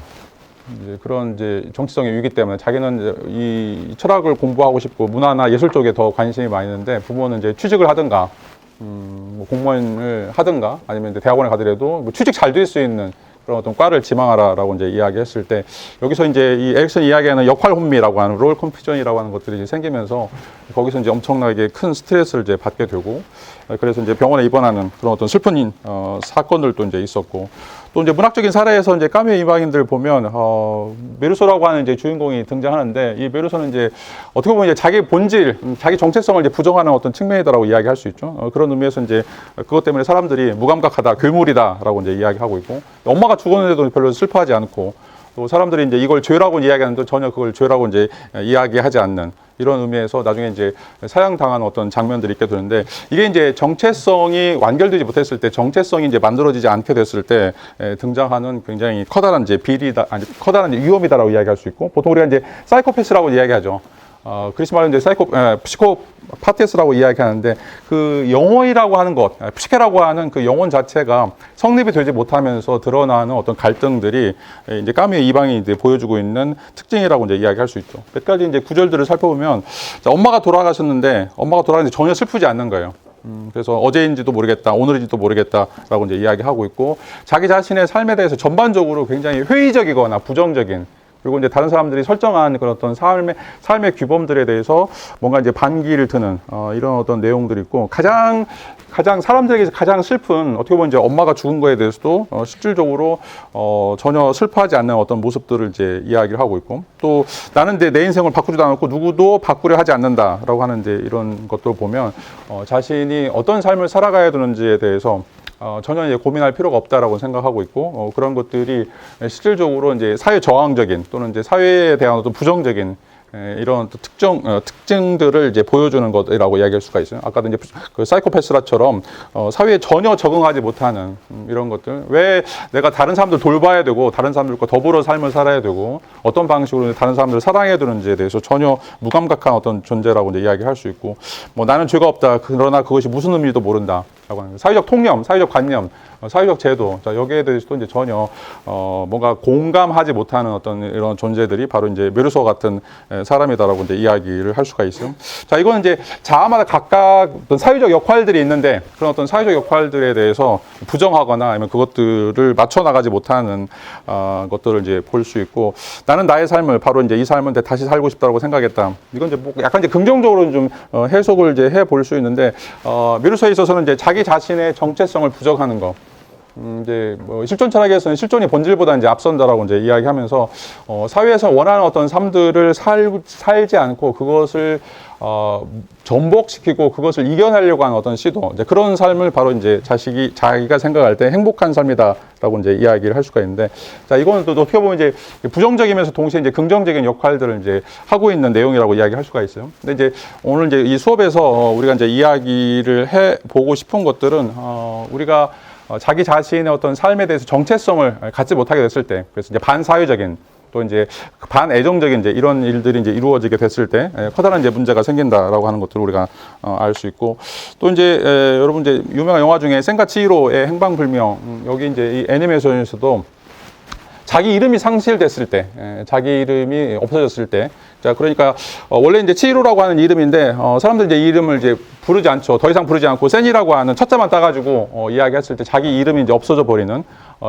이제 그런 이제 정치성의 위기 때문에 자기는 이제 이 철학을 공부하고 싶고 문화나 예술 쪽에 더 관심이 많이 있는데, 부모는 이제 취직을 하든가, 뭐 공무원을 하든가, 아니면 이제 대학원에 가더라도 뭐 취직 잘 될 수 있는 그런 어떤 과를 지망하라라고 이제 이야기했을 때, 여기서 이제 이 에릭슨이 이야기하는 역할 혼미라고 하는 롤 컨퓨전이라고 하는 것들이 생기면서, 거기서 이제 엄청나게 큰 스트레스를 이제 받게 되고, 그래서 이제 병원에 입원하는 그런 어떤 슬픈 사건들도 이제 있었고, 또 이제 문학적인 사례에서 이제 까메 이방인들 보면 메르소라고 하는 이제 주인공이 등장하는데, 이 메르소는 이제 어떻게 보면 이제 자기 본질, 자기 정체성을 이제 부정하는 어떤 측면이다라고 이야기할 수 있죠. 그런 의미에서 이제 그것 때문에 사람들이 무감각하다, 괴물이다라고 이제 이야기하고 있고, 엄마가 죽었는데도 별로 슬퍼하지 않고, 또 사람들이 이제 이걸 죄라고 이야기하는데 전혀 그걸 죄라고 이제 이야기하지 않는, 이런 의미에서 나중에 이제 사형당한 어떤 장면들이 있게 되는데, 이게 이제 정체성이 완결되지 못했을 때, 정체성이 이제 만들어지지 않게 됐을 때 등장하는 굉장히 커다란 이제 비리다, 아니 커다란 위험이다라고 이야기할 수 있고, 보통 우리가 이제 사이코패스라고 이야기하죠. 그리스 말은 이제 피시코파티스라고 이야기하는데, 그 영혼이라고 하는 것, 피시케라고 하는 그 영혼 자체가 성립이 되지 못하면서 드러나는 어떤 갈등들이 이제 까미의 이방이 이제 보여주고 있는 특징이라고 이제 이야기할 수 있죠. 몇 가지 이제 구절들을 살펴보면, 자, 엄마가 돌아가셨는데, 엄마가 돌아가는데 전혀 슬프지 않는 거예요. 그래서 어제인지도 모르겠다, 오늘인지도 모르겠다라고 이제 이야기하고 있고, 자기 자신의 삶에 대해서 전반적으로 굉장히 회의적이거나 부정적인 그리고 이제 다른 사람들이 설정한 그런 어떤 삶의 규범들에 대해서 뭔가 이제 반기를 드는 이런 어떤 내용들이 있고, 가장 사람들에게서 가장 슬픈, 어떻게 보면 이제 엄마가 죽은 거에 대해서도 실질적으로 전혀 슬퍼하지 않는 어떤 모습들을 이제 이야기를 하고 있고, 또 나는 내 인생을 바꾸지도 않았고 누구도 바꾸려 하지 않는다라고 하는 이제 이런 것들을 보면 자신이 어떤 삶을 살아가야 되는지에 대해서 전혀 이제 고민할 필요가 없다라고 생각하고 있고, 그런 것들이 실질적으로 이제 사회 저항적인 또는 이제 사회에 대한 어떤 부정적인 이런 특징들을 이제 보여주는 것이라고 이야기할 수가 있어요. 아까도 이제 그 사이코패스라처럼 사회에 전혀 적응하지 못하는 이런 것들. 왜 내가 다른 사람들 돌봐야 되고 다른 사람들과 더불어 삶을 살아야 되고 어떤 방식으로 다른 사람들을 사랑해야 되는지에 대해서 전혀 무감각한 어떤 존재라고 이제 이야기할 수 있고, 뭐 나는 죄가 없다. 그러나 그것이 무슨 의미도 모른다. 라고 하는 사회적 통념, 사회적 관념, 사회적 제도, 자, 여기에 대해서도 이제 전혀 뭔가 공감하지 못하는 어떤 이런 존재들이 바로 이제 메르소 같은 사람이다라고 이제 이야기를 할 수가 있어요. 자, 이거는 이제 자아마다 각각 어떤 사회적 역할들이 있는데, 그런 어떤 사회적 역할들에 대해서 부정하거나 아니면 그것들을 맞춰 나가지 못하는 것들을 이제 볼 수 있고, 나는 나의 삶을 바로 이제 이 삶은 다시 살고 싶다고 생각했다. 이건 이제 뭐 약간 이제 긍정적으로 좀 해석을 이제 해 볼 수 있는데, 메르소에 있어서는 이제 자기 자신의 정체성을 부정하는 거. 이제 뭐 실존 철학에서는 실존이 본질보다 이제 앞선다라고 이제 이야기하면서 사회에서 원하는 어떤 삶들을 살지 않고 그것을 전복시키고 그것을 이겨내려고 하는 어떤 시도, 이제 그런 삶을 바로 이제 자기가 생각할 때 행복한 삶이다라고 이제 이야기를 할 수가 있는데, 자, 이거는 또 어떻게 보면 이제 부정적이면서 동시에 이제 긍정적인 역할들을 이제 하고 있는 내용이라고 이야기할 수가 있어요. 근데 이제 오늘 이제 이 수업에서 우리가 이제 이야기를 해 보고 싶은 것들은 우리가 자기 자신의 어떤 삶에 대해서 정체성을 갖지 못하게 됐을 때, 그래서 이제 반사회적인 또 이제 반애정적인 이제 이런 일들이 이제 이루어지게 됐을 때 커다란 이제 문제가 생긴다라고 하는 것들을 우리가 알 수 있고, 또 이제 여러분 이제 유명한 영화 중에 센과 치히로의 행방불명, 여기 이제 이 애니메이션에서도 자기 이름이 상실됐을 때, 자기 이름이 없어졌을 때, 자, 그러니까 원래 이제 치히로라고 하는 이름인데 사람들 이제 이름을 이제 부르지 않죠. 더 이상 부르지 않고 센이라고 하는 첫자만 따가지고 이야기했을 때 자기 이름이 이제 없어져 버리는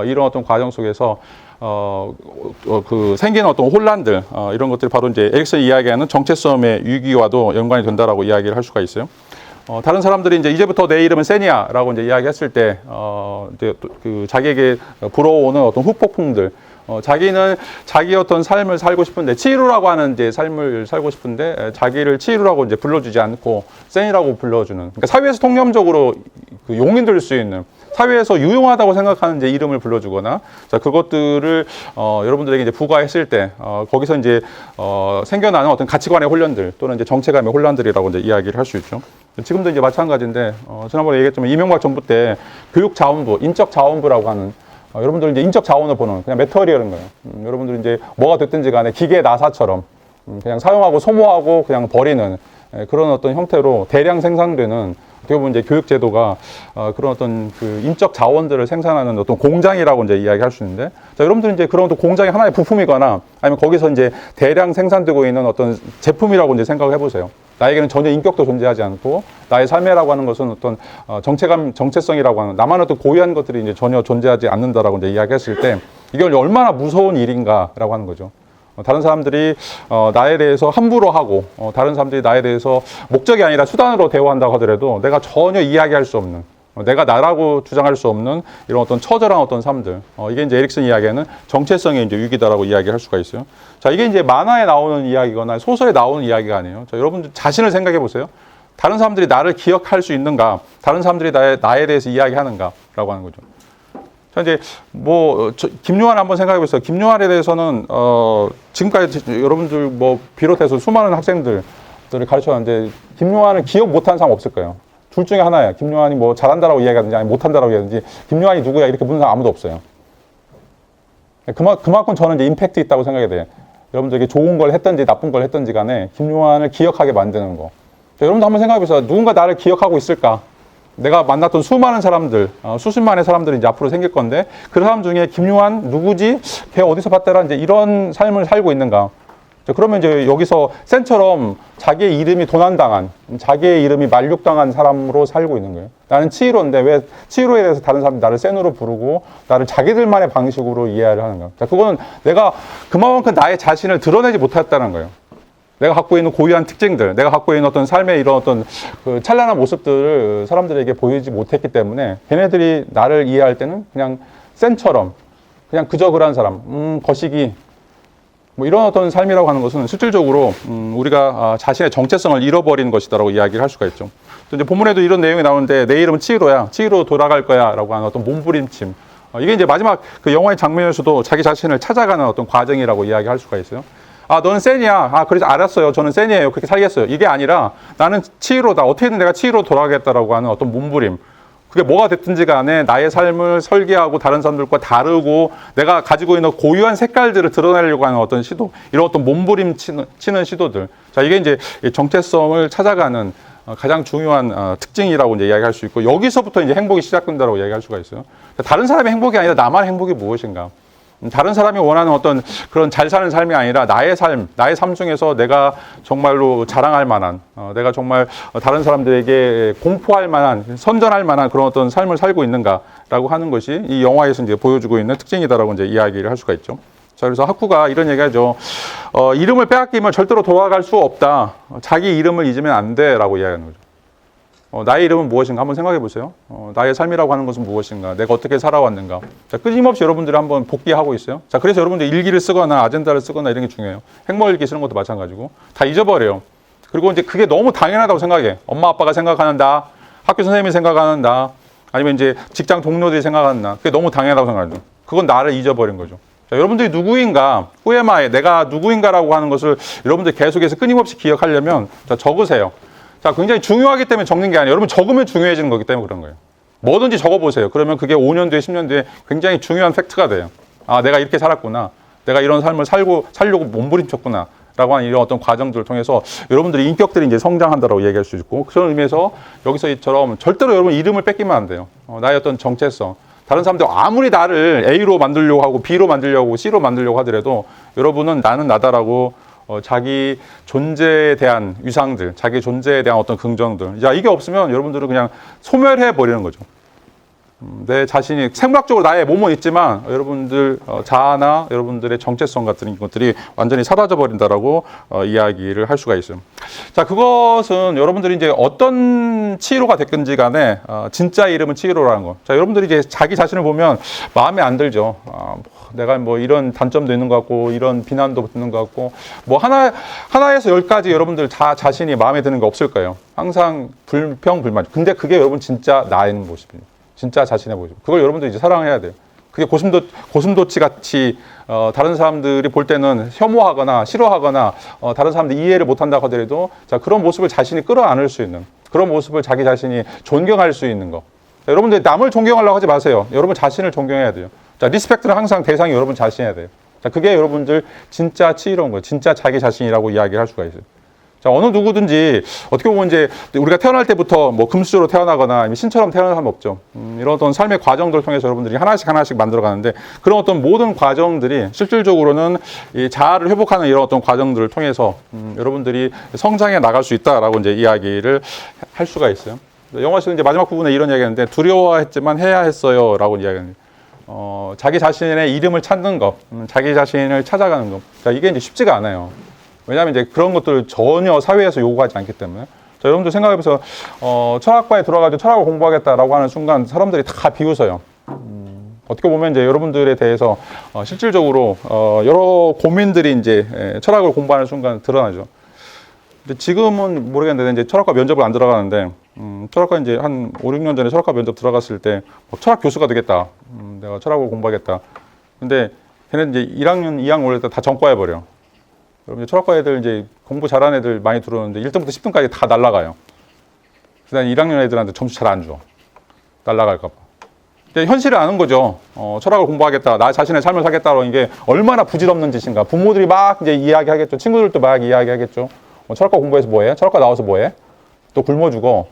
이런 어떤 과정 속에서 그 생기는 어떤 혼란들, 이런 것들이 바로 이제 에릭슨이 이야기하는 정체성의 위기와도 연관이 된다라고 이야기를 할 수가 있어요. 다른 사람들이 이제부터 내 이름은 세니야라고 이제 이야기했을 때, 이제 그 자기에게 불어오는 어떤 후폭풍들, 자기는 자기 어떤 삶을 살고 싶은데, 치히로라고 하는 이제 삶을 살고 싶은데, 자기를 치히로라고 이제 불러주지 않고 센이라고 불러주는, 그러니까 사회에서 통념적으로 그 용인될 수 있는, 사회에서 유용하다고 생각하는 이제 이름을 불러주거나, 자, 그것들을 여러분들에게 이제 부과했을 때, 거기서 이제 생겨나는 어떤 가치관의 혼란들 또는 이제 정체감의 혼란들이라고 이제 이야기를 할 수 있죠. 지금도 이제 마찬가지인데, 지난번에 얘기했지만 이명박 정부 때 교육자원부, 인적자원부라고 하는, 여러분들 이제 인적 자원을 보는 그냥 메터리얼인 거예요. 여러분들 이제 뭐가 됐든지 간에 기계 나사처럼 그냥 사용하고 소모하고 그냥 버리는 그런 어떤 형태로 대량 생산되는, 어떻게 보면 이제 교육 제도가 그런 어떤 그 인적 자원들을 생산하는 어떤 공장이라고 이제 이야기할 수 있는데, 자, 여러분들 이제 그런 또 공장의 하나의 부품이거나 아니면 거기서 이제 대량 생산되고 있는 어떤 제품이라고 이제 생각을 해보세요. 나에게는 전혀 인격도 존재하지 않고 나의 삶이라고 하는 것은 어떤 정체성이라고 하는 나만 어떤 고유한 것들이 이제 전혀 존재하지 않는다라고 이제 이야기했을 때, 이게 얼마나 무서운 일인가라고 하는 거죠. 다른 사람들이 나에 대해서 함부로 하고 다른 사람들이 나에 대해서 목적이 아니라 수단으로 대우한다고 하더라도 내가 전혀 이야기할 수 없는, 내가 나라고 주장할 수 없는 이런 어떤 처절한 어떤 삶들, 이게 이제 에릭슨 이야기하는 정체성의 이제 위기다라고 이야기할 수가 있어요. 자, 이게 이제 만화에 나오는 이야기거나 소설에 나오는 이야기가 아니에요. 자, 여러분들 자신을 생각해 보세요. 다른 사람들이 나를 기억할 수 있는가? 다른 사람들이 나에 대해서 이야기하는가라고 하는 거죠. 자, 이제 김요한 한번 생각해 보세요. 김요한에 대해서는 지금까지 여러분들 비롯해서 수많은 학생들을 가르쳤는데 김요한을 기억 못하는 사람 없을 거예요. 둘 중에 하나예요. 김요한이 잘한다라고 이야기하든지 아니면 못한다라고 이야기하든지, 김요한이 누구야 이렇게 묻는 사람 아무도 없어요. 그만큼 저는 이제 임팩트 있다고 생각이 돼요. 여러분들에게 좋은 걸 했든지 나쁜 걸 했든지 간에 김요한을 기억하게 만드는 거. 자, 여러분도 한번 생각해 보세요. 누군가 나를 기억하고 있을까? 내가 만났던 수많은 사람들, 수십만의 사람들이 이제 앞으로 생길 건데, 그 사람 중에 김요한 누구지? 걔 어디서 봤더라? 이제 이런 삶을 살고 있는가? 자, 그러면 이제 여기서 센처럼 자기의 이름이 도난당한, 자기의 이름이 만륙당한 사람으로 살고 있는 거예요. 나는 치히로인데 왜 치히로에 대해서 다른 사람들이 나를 센으로 부르고 나를 자기들만의 방식으로 이해를 하는가. 자, 그거는 내가 그만큼 나의 자신을 드러내지 못했다는 거예요. 내가 갖고 있는 고유한 특징들, 내가 갖고 있는 어떤 삶의 이런 어떤 그 찬란한 모습들을 사람들에게 보이지 못했기 때문에 걔네들이 나를 이해할 때는 그냥 센처럼 그냥 그저 그런 사람, 거시기, 뭐 이런 어떤 삶이라고 하는 것은 실질적으로 우리가 자신의 정체성을 잃어버리는 것이다라고 이야기를 할 수가 있죠. 또 이제 본문에도 이런 내용이 나오는데 내 이름은 치히로야, 치히로 돌아갈 거야라고 하는 어떤 몸부림침. 이게 이제 마지막 그 영화의 장면에서도 자기 자신을 찾아가는 어떤 과정이라고 이야기할 수가 있어요. 아, 너는 센이야. 아, 그래서 알았어요. 저는 센이에요. 그렇게 살겠어요. 이게 아니라 나는 치히로다. 어떻게든 내가 치히로 돌아가겠다라고 하는 어떤 몸부림. 그게 뭐가 됐든지 간에 나의 삶을 설계하고 다른 사람들과 다르고 내가 가지고 있는 고유한 색깔들을 드러내려고 하는 어떤 시도, 이런 어떤 몸부림 치는 시도들. 자, 이게 이제 정체성을 찾아가는 가장 중요한 특징이라고 이제 이야기할 수 있고, 여기서부터 이제 행복이 시작된다고 이야기할 수가 있어요. 다른 사람의 행복이 아니라 나만의 행복이 무엇인가? 다른 사람이 원하는 어떤 그런 잘 사는 삶이 아니라 나의 삶 중에서 내가 정말로 자랑할 만한, 내가 정말 다른 사람들에게 공포할 만한, 선전할 만한 그런 어떤 삶을 살고 있는가라고 하는 것이 이 영화에서 이제 보여주고 있는 특징이다라고 이제 이야기를 할 수가 있죠. 자, 그래서 하쿠가 이런 얘기하죠. 이름을 빼앗기면 절대로 돌아갈 수 없다. 자기 이름을 잊으면 안 돼라고 이야기하는 거죠. 나의 이름은 무엇인가 한번 생각해 보세요. 나의 삶이라고 하는 것은 무엇인가? 내가 어떻게 살아왔는가? 자, 끊임없이 여러분들이 한번 복귀하고 있어요. 자, 그래서 여러분들 일기를 쓰거나 아젠다를 쓰거나 이런 게 중요해요. 행복일기 쓰는 것도 마찬가지고. 다 잊어버려요. 그리고 이제 그게 너무 당연하다고 생각해. 엄마, 아빠가 생각하는 나, 학교 선생님이 생각하는 나, 아니면 이제 직장 동료들이 생각하는 나. 그게 너무 당연하다고 생각해요. 그건 나를 잊어버린 거죠. 자, 여러분들이 누구인가, 후에마에 내가 누구인가라고 하는 것을 여러분들 계속해서 끊임없이 기억하려면 자, 적으세요. 자, 굉장히 중요하기 때문에 적는 게 아니에요. 여러분 적으면 중요해지는 거기 때문에 그런 거예요. 뭐든지 적어보세요. 그러면 그게 5년 뒤에 10년 뒤에 굉장히 중요한 팩트가 돼요. 아, 내가 이렇게 살았구나. 내가 이런 삶을 살려고 몸부림쳤구나. 라고 하는 이런 어떤 과정들을 통해서 여러분들의 인격들이 이제 성장한다라고 얘기할 수 있고, 그런 의미에서 여기서 이처럼 절대로 여러분 이름을 뺏기면 안 돼요. 나의 어떤 정체성. 다른 사람들 아무리 나를 A로 만들려고 하고 B로 만들려고 하고 C로 만들려고 하더라도 여러분은 나는 나다라고 자기 존재에 대한 위상들, 자기 존재에 대한 어떤 긍정들. 야, 이게 없으면 여러분들은 그냥 소멸해 버리는 거죠. 내 자신이 생물학적으로 나의 몸은 있지만 여러분들 자아나 여러분들의 정체성 같은 것들이 완전히 사라져 버린다라고 이야기를 할 수가 있어요. 자, 그것은 여러분들이 이제 어떤 치히로가 됐든지 간에 진짜 이름은 치히로라는 거. 자, 여러분들이 이제 자기 자신을 보면 마음에 안 들죠. 내가 뭐 이런 단점도 있는 것 같고 이런 비난도 있는 것 같고 뭐 하나에서 10가지 여러분들 다 자신이 마음에 드는 게 없을 거예요. 항상 불평 불만. 근데 그게 여러분 진짜 나의 모습입니다. 진짜 자신의 모습. 그걸 여러분들이 이제 사랑해야 돼요. 그게 고슴도치 같이 다른 사람들이 볼 때는 혐오하거나 싫어하거나 다른 사람들이 이해를 못한다고 하더라도 자, 그런 모습을 자신이 끌어안을 수 있는, 그런 모습을 자기 자신이 존경할 수 있는 거. 자, 여러분들 남을 존경하려고 하지 마세요. 여러분 자신을 존경해야 돼요. 자, 리스펙트는 항상 대상이 여러분 자신이어야 돼요. 자, 그게 여러분들 진짜 치히로운 거예요. 진짜 자기 자신이라고 이야기할 수가 있어요. 자, 어느 누구든지 어떻게 보면 이제 우리가 태어날 때부터 뭐 금수저로 태어나거나 아니면 신처럼 태어난 사람 없죠. 이런 어떤 삶의 과정들을 통해서 여러분들이 하나씩 만들어가는데 그런 어떤 모든 과정들이 실질적으로는 이 자아를 회복하는 이런 어떤 과정들을 통해서 여러분들이 성장해 나갈 수 있다라고 이제 이야기를 할 수가 있어요. 영화에서 이제 마지막 부분에 이런 이야기하는데 두려워했지만 해야 했어요라고 이야기합니다. 자기 자신의 이름을 찾는 것, 자기 자신을 찾아가는 것. 자, 이게 이제 쉽지가 않아요. 왜냐하면 이제 그런 것들을 전혀 사회에서 요구하지 않기 때문에. 자, 여러분들 생각해보세요. 철학과에 들어가서 철학을 공부하겠다라고 하는 순간 사람들이 다 비웃어요. 어떻게 보면 이제 여러분들에 대해서 실질적으로 여러 고민들이 이제 철학을 공부하는 순간 드러나죠. 근데 지금은 모르겠는데 이제 철학과 면접을 안 들어가는데 철학과 이제 한 5, 6년 전에 철학과 면접 들어갔을 때 철학 교수가 되겠다. 내가 철학을 공부하겠다. 근데 걔는 이제 1학년, 2학년 올릴 때 다 전과해버려. 여러분, 철학과 애들 이제 공부 잘하는 애들 많이 들어오는데 1등부터 10등까지 다 날라가요. 그다음 1학년 애들한테 점수 잘 안 줘. 날라갈까봐. 근데 현실을 아는 거죠. 철학을 공부하겠다. 나 자신의 삶을 살겠다라는 게 얼마나 부질없는 짓인가. 부모들이 막 이제 이야기하겠죠. 친구들도 막 이야기하겠죠. 철학과 공부해서 뭐해? 철학과 나와서 뭐해? 또 굶어 죽어.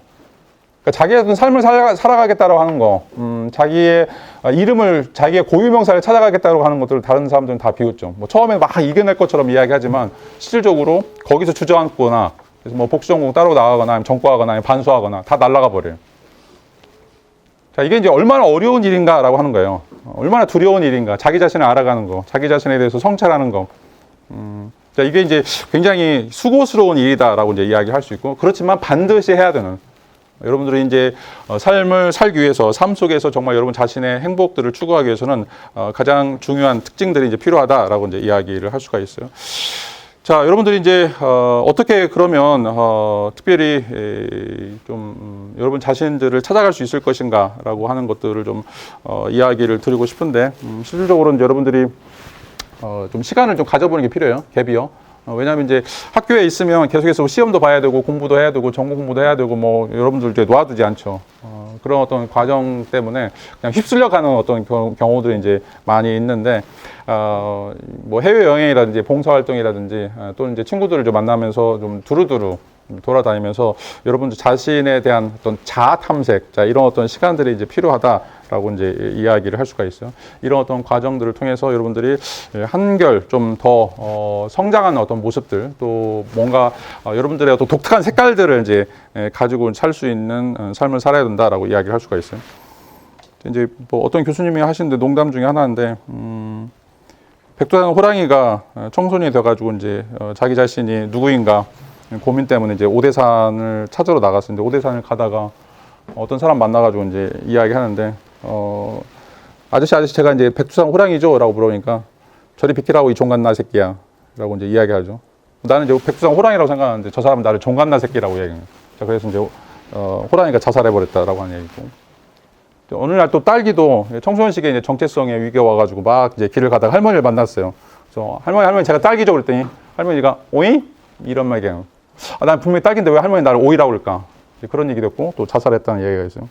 그러니까 자기의 어떤 삶을 살아가겠다고 하는 거, 자기의 이름을, 자기의 고유명사를 찾아가겠다고 하는 것들을 다른 사람들은 다 비웃죠. 뭐 처음에 막 이겨낼 것처럼 이야기하지만 실질적으로 거기서 주저앉거나, 그래서 뭐 복수전공 따로 나가거나, 아니면 전과하거나, 아니면 반수하거나 다 날아가 버려요. 자, 이게 이제 얼마나 어려운 일인가라고 하는 거예요. 얼마나 두려운 일인가. 자기 자신을 알아가는 거, 자기 자신에 대해서 성찰하는 거. 자, 이게 이제 굉장히 수고스러운 일이다라고 이제 이야기할 수 있고, 그렇지만 반드시 해야 되는. 여러분들이 이제 삶을 살기 위해서, 삶 속에서 정말 여러분 자신의 행복들을 추구하기 위해서는 가장 중요한 특징들이 이제 필요하다라고 이제 이야기를 할 수가 있어요. 자, 여러분들이 이제 어떻게 그러면 특별히 좀 여러분 자신들을 찾아갈 수 있을 것인가라고 하는 것들을 좀 이야기를 드리고 싶은데, 실질적으로는 여러분들이 좀 시간을 좀 가져보는 게 필요해요. 갭이요. 왜냐하면 이제 학교에 있으면 계속해서 시험도 봐야 되고 공부도 해야 되고 전공 공부도 해야 되고 뭐 여러분들 이제 놓아두지 않죠. 그런 어떤 과정 때문에 그냥 휩쓸려 가는 어떤 경우들이 이제 많이 있는데, 뭐 해외 여행이라든지 봉사활동이라든지 또는 이제 친구들을 좀 만나면서 좀 두루두루 돌아다니면서 여러분들 자신에 대한 어떤 자아 탐색, 자, 이런 어떤 시간들이 이제 필요하다라고 이제 이야기를 할 수가 있어요. 이런 어떤 과정들을 통해서 여러분들이 한결 좀 더 성장하는 어떤 모습들, 또 뭔가 여러분들의 어떤 독특한 색깔들을 이제 가지고 살 수 있는 삶을 살아야 된다라고 이야기를 할 수가 있어요. 이제 뭐 어떤 교수님이 하시는데 농담 중에 하나인데, 백두산 호랑이가 청소년이 돼가지고 이제 자기 자신이 누구인가 고민 때문에 이제 오대산을 찾으러 나갔었는데, 오대산을 가다가 어떤 사람 만나가지고 이제 이야기하는데, 아저씨 제가 이제 백두산 호랑이죠? 라고 물어보니까 저리 비키라고 이 종갓나 새끼야 라고 이제 이야기하죠. 나는 이제 백두산 호랑이라고 생각하는데 저 사람은 나를 종갓나 새끼라고 이야기해요. 자, 그래서 이제 호랑이가 자살해버렸다라고 하는 얘기고, 어느 날 또 딸기도 청소년 시기에 이제 정체성의 위기가 와가지고 막 이제 길을 가다가 할머니를 만났어요. 그래서 할머니 제가 딸기죠? 그랬더니 할머니가 오이? 이런 말이에요. 난 분명히 딸기인데 왜 할머니 나를 오이라고 그럴까? 그런 얘기도 했고, 또 자살했다는 얘기가 있어요.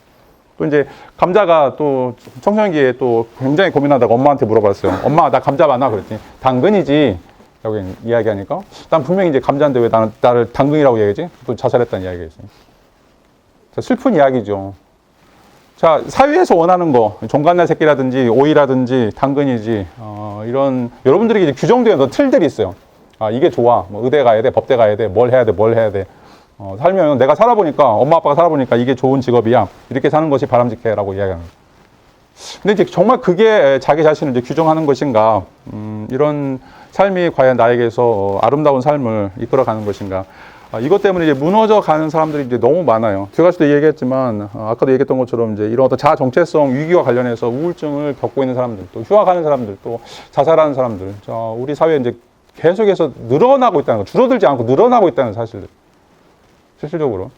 또 이제 감자가 또 청소년기에 또 굉장히 고민하다가 엄마한테 물어봤어요. 엄마, 나 감자 많아? 그랬더니 당근이지 라고 이야기하니까, 난 분명히 이제 감자인데 왜 나를 당근이라고 얘기하지? 또 자살했다는 이야기가 있어요. 자, 슬픈 이야기죠. 자, 사회에서 원하는 거, 종갓날 새끼라든지 오이라든지 당근이지, 이런 여러분들에게 이제 규정되어 있는 틀들이 있어요. 이게 좋아. 뭐 의대 가야 돼, 법대 가야 돼, 뭘 해야 돼. 살면 내가 살아보니까, 엄마 아빠가 살아보니까 이게 좋은 직업이야. 이렇게 사는 것이 바람직해라고 이야기합니다. 근데 이제 정말 그게 자기 자신을 이제 규정하는 것인가, 이런 삶이 과연 나에게서 아름다운 삶을 이끌어가는 것인가. 이것 때문에 이제 무너져 가는 사람들이 이제 너무 많아요. 제가 또 얘기했지만, 아까도 얘기했던 것처럼 이제 이런 어떤 자아 정체성 위기와 관련해서 우울증을 겪고 있는 사람들, 또 휴학하는 사람들, 또 자살하는 사람들, 우리 사회에 이제 계속해서 늘어나고 있다는 거, 줄어들지 않고 늘어나고 있다는 사실들. 실질적으로.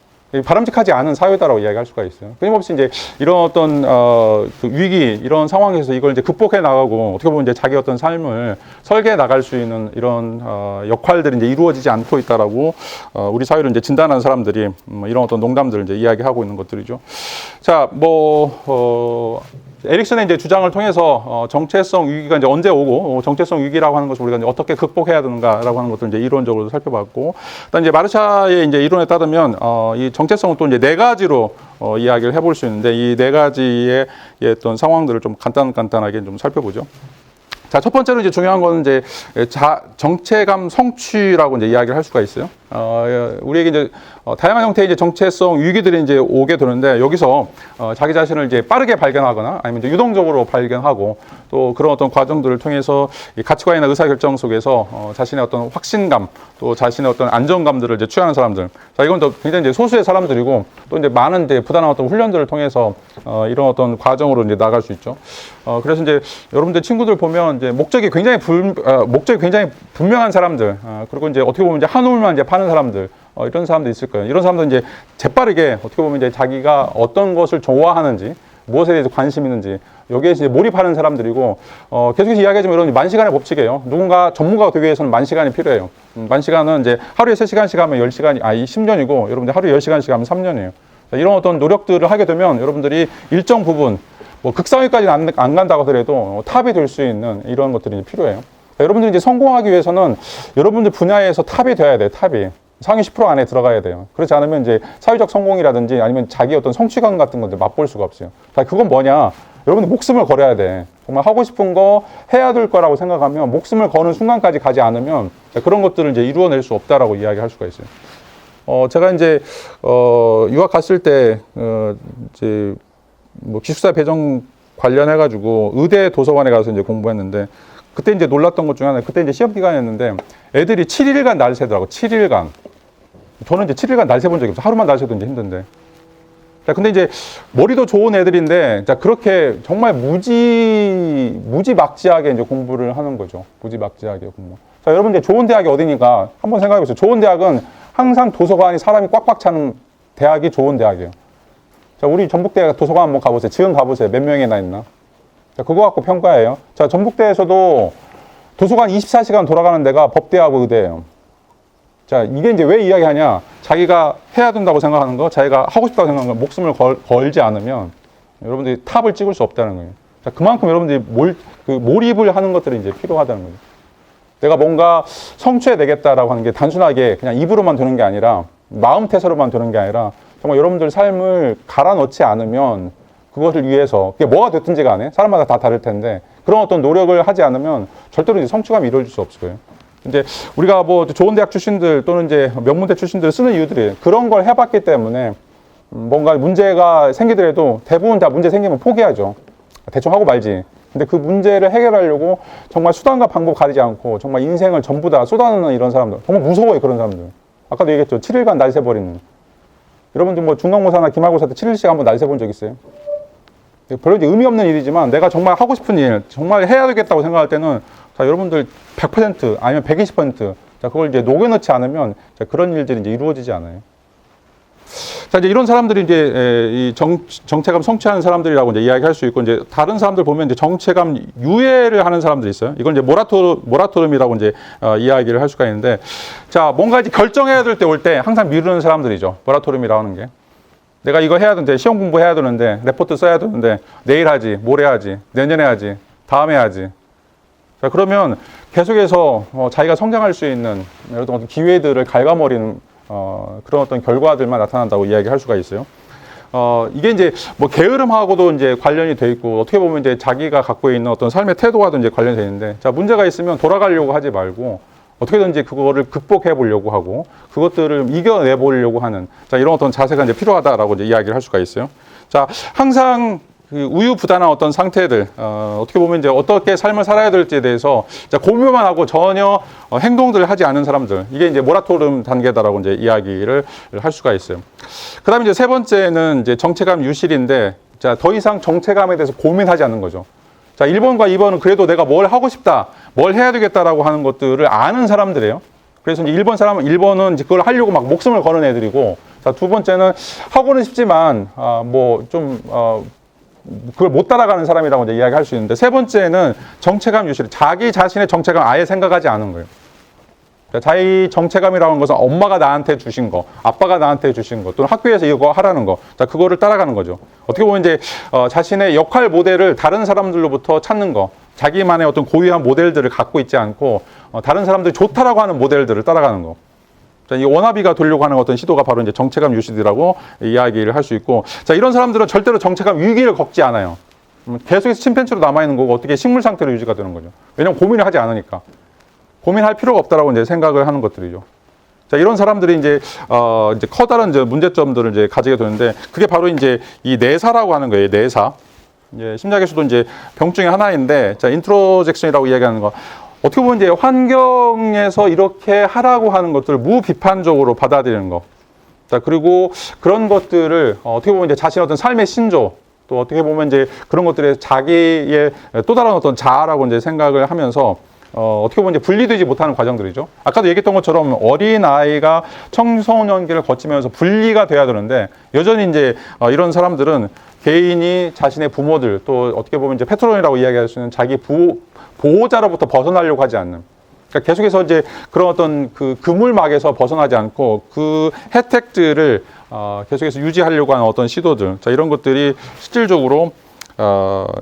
바람직하지 않은 사회다라고 이야기할 수가 있어요. 끊임없이 이제 이런 어떤, 그 위기, 이런 상황에서 이걸 이제 극복해 나가고, 어떻게 보면 이제 자기 어떤 삶을 설계해 나갈 수 있는 이런, 역할들이 이제 이루어지지 않고 있다라고, 우리 사회를 이제 진단하는 사람들이, 이런 어떤 농담들을 이제 이야기하고 있는 것들이죠. 자, 에릭슨의 이제 주장을 통해서 정체성 위기가 이제 언제 오고, 정체성 위기라고 하는 것을 우리가 이제 어떻게 극복해야 되는가라고 하는 것들을 이제 이론적으로 살펴봤고, 일단 이제 마르샤의 이제 이론에 따르면 이 정체성은 또 이제 네 가지로 이야기를 해볼 수 있는데, 이 네 가지의 어떤 상황들을 좀 간단하게 좀 살펴보죠. 자, 첫 번째로 이제 중요한 거는 이제 정체감 성취라고 이제 이야기를 할 수가 있어요. 우리에게 이제 다양한 형태의 이제 정체성 위기들이 이제 오게 되는데, 여기서 자기 자신을 이제 빠르게 발견하거나 아니면 이제 유동적으로 발견하고, 또 그런 어떤 과정들을 통해서 이 가치관이나 의사결정 속에서 자신의 어떤 확신감, 또 자신의 어떤 안정감들을 이제 취하는 사람들. 자, 이건 또 굉장히 이제 소수의 사람들이고, 또 이제 많은 이제 부단한 어떤 훈련들을 통해서 이런 어떤 과정으로 이제 나갈 수 있죠. 그래서 이제 여러분들 친구들 보면 이제 목적이 굉장히 분명한 사람들, 그리고 이제 어떻게 보면 이제 한우물만 이제 파는 사람들, 이런 사람도 있을 거예요. 이런 사람들은 이제 재빠르게 어떻게 보면 이제 자기가 어떤 것을 좋아하는지, 무엇에 대해서 관심 있는지, 여기에 이제 몰입하는 사람들이고, 계속해서 이야기하지만 여러분 만시간의 법칙이에요. 누군가 전문가가 되기 위해서는 만시간이 필요해요. 만시간은 이제 하루에 3시간씩 하면 10시간이, 10년이고, 여러분들 하루에 10시간씩 하면 3년이에요. 이런 어떤 노력들을 하게 되면 여러분들이 일정 부분, 뭐 극상위까지는 안 간다고 하더라도 탑이 될 수 있는 이런 것들이 필요해요. 여러분들이 이제 성공하기 위해서는 여러분들 분야에서 탑이 돼야 돼요, 탑이. 상위 10% 안에 들어가야 돼요. 그렇지 않으면 이제 사회적 성공이라든지 아니면 자기 어떤 성취감 같은 것들 맛볼 수가 없어요. 자, 그건 뭐냐? 여러분들 목숨을 걸어야 돼. 정말 하고 싶은 거 해야 될 거라고 생각하면 목숨을 거는 순간까지 가지 않으면 그런 것들을 이제 이루어낼 수 없다라고 이야기할 수가 있어요. 제가 이제 유학 갔을 때 이제 뭐 기숙사 배정 관련해 가지고 의대 도서관에 가서 이제 공부했는데 그때 이제 놀랐던 것 중에 하나, 그때 이제 시험 기간이었는데 애들이 7일간 날 새더라고. 7일간. 저는 이제 7일간 날 새본 적이 없어요. 하루만 날 새도 이제 힘든데. 자, 근데 이제 머리도 좋은 애들인데, 자, 그렇게 정말 무지막지하게 이제 공부를 하는 거죠. 무지막지하게 공부. 자, 여러분 이제 좋은 대학이 어디니까 한번 생각해 보세요. 좋은 대학은 항상 도서관이 사람이 꽉꽉 차는 대학이 좋은 대학이에요. 자, 우리 전북대 도서관 한번 가보세요. 지금 가보세요. 몇 명이나 있나? 자, 그거 갖고 평가해요. 자, 전북대에서도 도서관 24시간 돌아가는 데가 법대하고 의대예요. 자, 이게 이제 왜 이야기하냐? 자기가 해야 된다고 생각하는 거, 자기가 하고 싶다고 생각하는 거, 목숨을 걸지 않으면 여러분들이 탑을 찍을 수 없다는 거예요. 자, 그만큼 여러분들이 몰입을 하는 것들이 이제 필요하다는 거예요. 내가 뭔가 성취해내겠다라고 하는 게 단순하게 그냥 입으로만 되는 게 아니라 마음 태세로만 되는 게 아니라 정말 여러분들 삶을 갈아 넣지 않으면 그것을 위해서 그게 뭐가 됐든지 간에 사람마다 다 다를 텐데 그런 어떤 노력을 하지 않으면 절대로 이제 성취감이 이루어질 수 없을 거예요. 이제 우리가 뭐 좋은 대학 출신들 또는 이제 명문대 출신들 쓰는 이유들이 그런 걸 해봤기 때문에 뭔가 문제가 생기더라도 대부분 다 문제 생기면 포기하죠. 대충 하고 말지. 근데 그 문제를 해결하려고 정말 수단과 방법 가리지 않고 정말 인생을 전부 다 쏟아내는 이런 사람들. 정말 무서워요, 그런 사람들. 아까도 얘기했죠. 7일간 날 새버리는. 여러분들 뭐 중간고사나 기말고사 때 7일씩 한번 날 새본 적 있어요? 별로 이제 의미 없는 일이지만 내가 정말 하고 싶은 일, 정말 해야 되겠다고 생각할 때는 자, 여러분들 100% 아니면 120% 자, 그걸 이제 녹여넣지 않으면 자, 그런 일들이 이제 이루어지지 않아요. 자, 이제 이런 사람들이 이제 이 정체감 성취하는 사람들이라고 이제 이야기할 수 있고 이제 다른 사람들 보면 이제 정체감 유예를 하는 사람들이 있어요. 이건 이제 모라토름이라고 이제 이야기를 할 수가 있는데 자, 뭔가 이제 결정해야 될 때 올 때 항상 미루는 사람들이죠. 모라토름이라고 하는 게. 내가 이거 해야 되는데 시험 공부해야 되는데 레포트 써야 되는데 내일 하지, 모레 하지, 내년에 하지, 다음에 하지. 자, 그러면 계속해서 자기가 성장할 수 있는 어떤 기회들을 갉아버리는 그런 어떤 결과들만 나타난다고 이야기할 수가 있어요. 이게 이제 뭐 게으름하고도 이제 관련이 돼 있고 어떻게 보면 이제 자기가 갖고 있는 어떤 삶의 태도와도 이제 관련이 돼 있는데 자, 문제가 있으면 돌아가려고 하지 말고 어떻게든지 그거를 극복해 보려고 하고 그것들을 이겨내 보려고 하는 자, 이런 어떤 자세가 이제 필요하다라고 이제 이야기를 할 수가 있어요. 자, 항상 그 우유부단한 어떤 상태들, 어떻게 보면 이제 어떻게 삶을 살아야 될지에 대해서 자, 고민만 하고 전혀 행동들을 하지 않은 사람들, 이게 이제 모라토름 단계다라고 이제 이야기를 할 수가 있어요. 그 다음에 이제 세 번째는 이제 정체감 유실인데, 자, 더 이상 정체감에 대해서 고민하지 않는 거죠. 자, 1번과 2번은 그래도 내가 뭘 하고 싶다, 뭘 해야 되겠다라고 하는 것들을 아는 사람들이에요. 그래서 이제 1번은 이제 그걸 하려고 막 목숨을 거는 애들이고, 자, 두 번째는 하고는 싶지만, 그걸 못 따라가는 사람이라고 이제 이야기할 수 있는데, 세 번째는 정체감 유실, 자기 자신의 정체감 아예 생각하지 않은 거예요. 자기 정체감이라는 것은 엄마가 나한테 주신 거, 아빠가 나한테 주신 거, 또는 학교에서 이거 하라는 거, 자, 그거를 따라가는 거죠. 어떻게 보면 이제 자신의 역할 모델을 다른 사람들로부터 찾는 거, 자기만의 어떤 고유한 모델들을 갖고 있지 않고 다른 사람들이 좋다라고 하는 모델들을 따라가는 거. 자, 이 워너비가 되려고 하는 어떤 시도가 바로 이제 정체감 유실이라고 이야기를 할 수 있고, 자, 이런 사람들은 절대로 정체감 위기를 겪지 않아요. 계속해서 침팬지로 남아있는 거고 어떻게 식물 상태로 유지가 되는 거죠. 왜냐면 고민을 하지 않으니까. 고민할 필요가 없다라고 이제 생각을 하는 것들이죠. 자, 이런 사람들이 이제 커다란 이제 문제점들을 이제 가지게 되는데, 그게 바로 이제 이 내사라고 하는 거예요. 내사. 이제 심리학에서도 이제 병 중에 하나인데, 자, 인트로젝션이라고 이야기하는 거. 어떻게 보면 이제 환경에서 이렇게 하라고 하는 것들을 무비판적으로 받아들이는 거. 자, 그리고 그런 것들을 어떻게 보면 이제 자신의 어떤 삶의 신조, 또 어떻게 보면 이제 그런 것들에 자기의 또 다른 어떤 자아라고 이제 생각을 하면서 어떻게 보면 이제 분리되지 못하는 과정들이죠. 아까도 얘기했던 것처럼 어린 아이가 청소년기를 거치면서 분리가 돼야 되는데, 여전히 이제 이런 사람들은 개인이 자신의 부모들, 또 어떻게 보면 이제 패트론이라고 이야기할 수 있는 자기 보호자로부터 벗어나려고 하지 않는. 그러니까 계속해서 이제 그런 어떤 그 그물막에서 벗어나지 않고 그 혜택들을 계속해서 유지하려고 하는 어떤 시도들. 자, 이런 것들이 실질적으로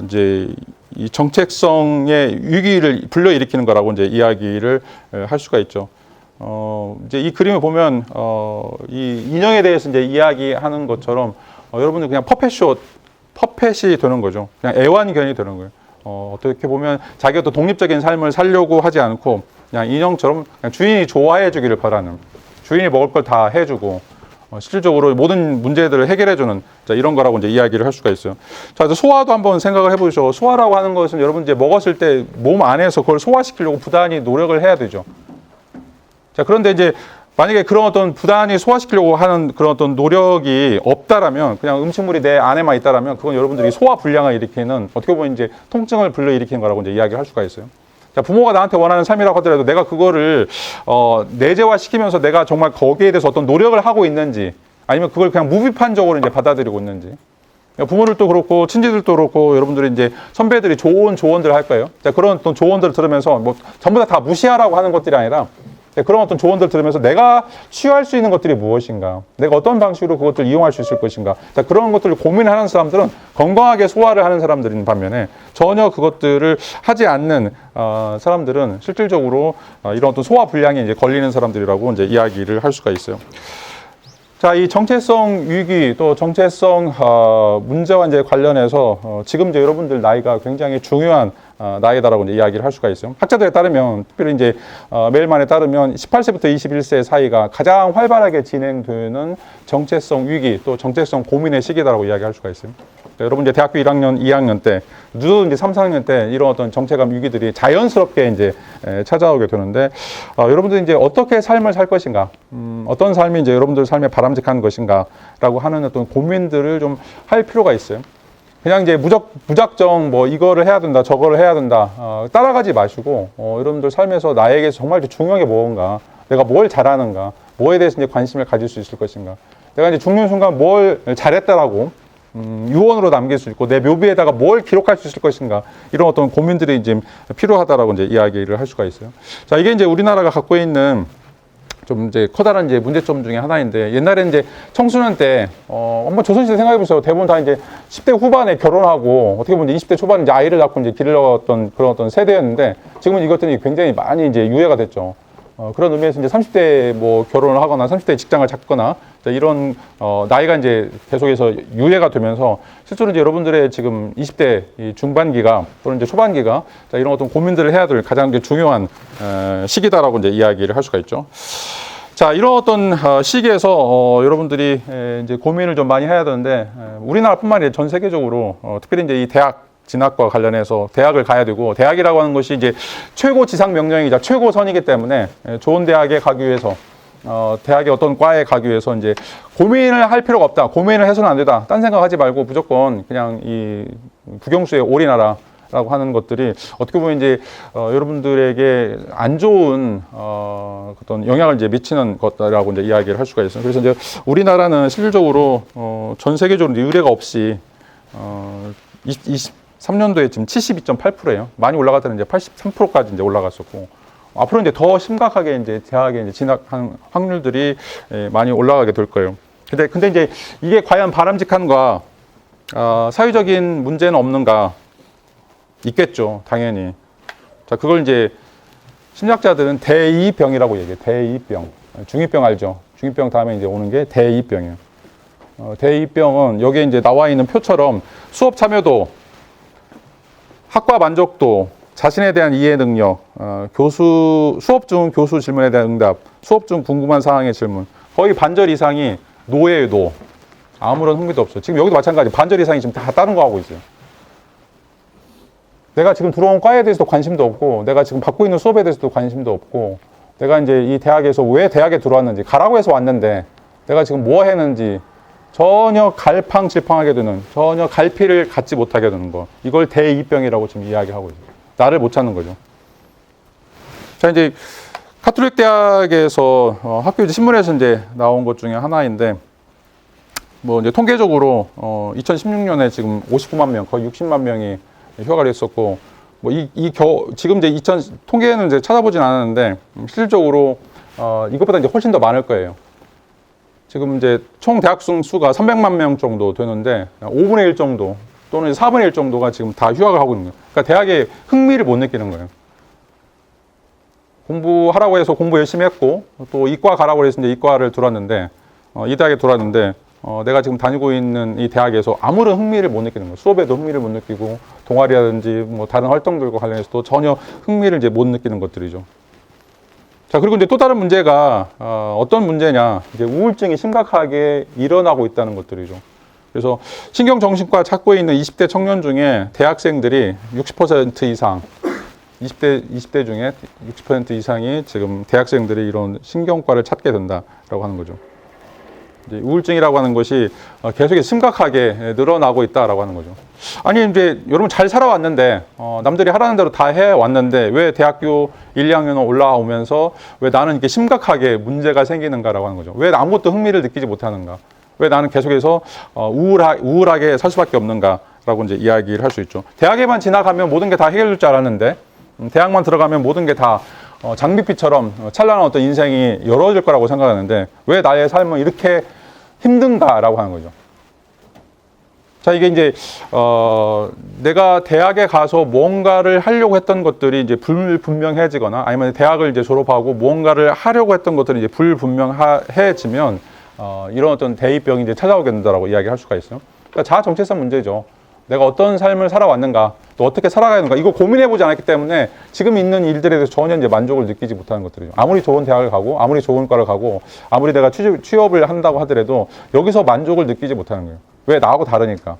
이제 이 정체성의 위기를 불러일으키는 거라고 이제 이야기를 할 수가 있죠. 이제 이 그림을 보면, 이 인형에 대해서 이제 이야기하는 것처럼, 여러분들 그냥 퍼펫이 되는 거죠. 그냥 애완견이 되는 거예요. 어떻게 보면 자기가 또 독립적인 삶을 살려고 하지 않고, 그냥 인형처럼 그냥 주인이 좋아해 주기를 바라는, 주인이 먹을 걸 다 해주고, 실질적으로 모든 문제들을 해결해주는 이런 거라고 이제 이야기를 할 수가 있어요. 자, 소화도 한번 생각을 해보시죠. 소화라고 하는 것은 여러분 이제 먹었을 때 몸 안에서 그걸 소화시키려고 부단히 노력을 해야 되죠. 자, 그런데 이제 만약에 그런 어떤 부단히 소화시키려고 하는 그런 어떤 노력이 없다라면, 그냥 음식물이 내 안에만 있다라면, 그건 여러분들이 소화 불량을 일으키는, 어떻게 보면 이제 통증을 불러일으키는 거라고 이제 이야기를 할 수가 있어요. 자, 부모가 나한테 원하는 삶이라고 하더라도 내가 그거를 내재화시키면서 내가 정말 거기에 대해서 어떤 노력을 하고 있는지, 아니면 그걸 그냥 무비판적으로 이제 받아들이고 있는지. 부모들도 그렇고 친지들도 그렇고 여러분들이 이제 선배들이 좋은 조언들을 할 거예요. 자, 그런 어떤 조언들을 들으면서 뭐 전부 다 무시하라고 하는 것들이 아니라, 그런 어떤 조언들을 들으면서 내가 취할 수 있는 것들이 무엇인가, 내가 어떤 방식으로 그것들을 이용할 수 있을 것인가, 자, 그런 것들을 고민하는 사람들은 건강하게 소화를 하는 사람들인 반면에, 전혀 그것들을 하지 않는 사람들은 실질적으로 이런 어떤 소화 불량에 이제 걸리는 사람들이라고 이제 이야기를 할 수가 있어요. 자, 이 정체성 위기 또 정체성 문제와 이제 관련해서 지금 이제 여러분들 나이가 굉장히 중요한 나이다라고 이제 이야기를 할 수가 있어요. 학자들에 따르면, 특별히 이제 메일만에 따르면 18세부터 21세 사이가 가장 활발하게 진행되는 정체성 위기 또 정체성 고민의 시기다라고 이야기할 수가 있어요. 여러분 이제 대학교 1학년, 2학년 때, 누구 이제 3, 4학년 때 이런 어떤 정체감 위기들이 자연스럽게 이제 찾아오게 되는데, 여러분들이 이제 어떻게 삶을 살 것인가, 어떤 삶이 이제 여러분들 삶에 바람직한 것인가라고 하는 어떤 고민들을 좀 할 필요가 있어요. 그냥 이제 무작정 뭐 이거를 해야 된다, 저거를 해야 된다, 따라가지 마시고, 여러분들 삶에서 나에게 정말 중요한 게 뭔가, 내가 뭘 잘하는가, 뭐에 대해서 이제 관심을 가질 수 있을 것인가, 내가 이제 죽는 순간 뭘 잘했다라고 유언으로 남길 수 있고, 내 묘비에다가 뭘 기록할 수 있을 것인가, 이런 어떤 고민들이 이제 필요하다라고 이제 이야기를 할 수가 있어요. 자, 이게 이제 우리나라가 갖고 있는 좀 이제 커다란 이제 문제점 중에 하나인데, 옛날에 이제 청소년 때, 한번 조선시대 생각해 보세요. 대부분 다 이제 10대 후반에 결혼하고, 어떻게 보면 이제 20대 초반에 이제 아이를 낳고 이제 길러왔던 그런 어떤 세대였는데, 지금은 이것들이 굉장히 많이 이제 유예가 됐죠. 그런 의미에서 이제 30대 뭐 결혼을 하거나 30대 직장을 잡거나 이런 나이가 이제 계속해서 유예가 되면서, 실제로 이제 여러분들의 지금 20대 이 중반기가 또는 이제 초반기가 이런 어떤 고민들을 해야 될 가장 중요한 시기다라고 이제 이야기를 할 수가 있죠. 자, 이런 어떤 시기에서 여러분들이 이제 고민을 좀 많이 해야 되는데, 우리나라뿐만 아니라 전 세계적으로 특별히 이제 이 대학 진학과 관련해서 대학을 가야 되고, 대학이라고 하는 것이 이제 최고 지상 명령이자 최고선이기 때문에 좋은 대학에 가기 위해서, 대학의 어떤 과에 가기 위해서 이제 고민을 할 필요가 없다, 고민을 해서는 안 되다, 딴 생각하지 말고 무조건 그냥 이 국영수에 올인하라라고 하는 것들이 어떻게 보면 이제 여러분들에게 안 좋은 어떤 영향을 이제 미치는 것이라고 이제 이야기를 할 수가 있어요. 그래서 이제 우리나라는 실질적으로 전 세계적으로 유례가 없이 23년도에 지금 72.8%예요. 많이 올라갔다는 이제 83%까지 이제 올라갔었고, 앞으로 이제 더 심각하게 이제 대학에 이제 진학한 확률들이 많이 올라가게 될 거예요. 근데 이제 이게 과연 바람직한가, 사회적인 문제는 없는가? 있겠죠, 당연히. 자, 그걸 이제 심리학자들은 대2병이라고 얘기해요. 대2병. 중2병 알죠? 중2병 다음에 이제 오는 게 대2병이에요. 대2병은 여기에 이제 나와 있는 표처럼 수업 참여도, 학과 만족도, 자신에 대한 이해 능력, 수업 중 교수 질문에 대한 응답, 수업 중 궁금한 사항의 질문, 거의 반절 이상이 노예예요, 노. 아무런 흥미도 없어요. 지금 여기도 마찬가지. 반절 이상이 지금 다 다른 거 하고 있어요. 내가 지금 들어온 과에 대해서도 관심도 없고, 내가 지금 받고 있는 수업에 대해서도 관심도 없고, 내가 이제 이 대학에서 왜 대학에 들어왔는지, 가라고 해서 왔는데 내가 지금 뭐 했는지 전혀 갈팡질팡하게 되는, 전혀 갈피를 갖지 못하게 되는 거, 이걸 대2병이라고 지금 이야기하고 있어요. 나를 못 찾는 거죠. 자, 이제 카톨릭 대학에서 학교 신문에서 이제 나온 것 중에 하나인데, 뭐 이제 통계적으로 2016년에 지금 59만 명, 거의 60만 명이 휴학을 했었고, 뭐 지금 이제 통계는 이제 찾아보진 않았는데, 실질적으로 이것보다 이제 훨씬 더 많을 거예요. 지금 이제 총 대학생 수가 300만 명 정도 되는데 5분의 1 정도 또는 4분의 1 정도가 지금 다 휴학을 하고 있는 거예요. 그러니까 대학에 흥미를 못 느끼는 거예요. 공부하라고 해서 공부 열심히 했고, 또 이과 가라고 해서 이제 이과를 들어왔는데, 이 대학에 들어왔는데, 내가 지금 다니고 있는 이 대학에서 아무런 흥미를 못 느끼는 거예요. 수업에도 흥미를 못 느끼고, 동아리라든지 뭐 다른 활동들과 관련해서도 전혀 흥미를 이제 못 느끼는 것들이죠. 자, 그리고 이제 또 다른 문제가, 어떤 문제냐. 이제 우울증이 심각하게 일어나고 있다는 것들이죠. 그래서 신경정신과 찾고 있는 20대 청년 중에 대학생들이 60% 이상, 20대 중에 60% 이상이 지금 대학생들이 이런 신경과를 찾게 된다라고 하는 거죠. 이제 우울증이라고 하는 것이 계속 심각하게 늘어나고 있다라고 하는 거죠. 아니, 이제 여러분 잘 살아왔는데, 남들이 하라는 대로 다 해왔는데, 왜 대학교 1, 2학년 올라오면서 왜 나는 이렇게 심각하게 문제가 생기는가라고 하는 거죠. 왜 아무것도 흥미를 느끼지 못하는가? 왜 나는 계속해서 우울하게 살 수밖에 없는가라고 이제 이야기를 할 수 있죠. 대학에만 지나가면 모든 게 다 해결될 줄 알았는데, 대학만 들어가면 모든 게 다 장밋빛처럼 찬란한 어떤 인생이 열어질 거라고 생각하는데, 왜 나의 삶은 이렇게 힘든가라고 하는 거죠. 자, 이게 이제 내가 대학에 가서 무언가를 하려고 했던 것들이 이제 불분명해지거나, 아니면 대학을 이제 졸업하고 무언가를 하려고 했던 것들이 이제 불분명해지면 이런 어떤 대입병이 이제 찾아오게 된다라고 이야기할 수가 있어요. 그러니까 자아 정체성 문제죠. 내가 어떤 삶을 살아왔는가, 또 어떻게 살아가야 하는가, 이거 고민해보지 않았기 때문에 지금 있는 일들에 대해서 전혀 이제 만족을 느끼지 못하는 것들이죠. 아무리 좋은 대학을 가고, 아무리 좋은 과를 가고, 아무리 내가 취업을 한다고 하더라도 여기서 만족을 느끼지 못하는 거예요. 왜? 나하고 다르니까.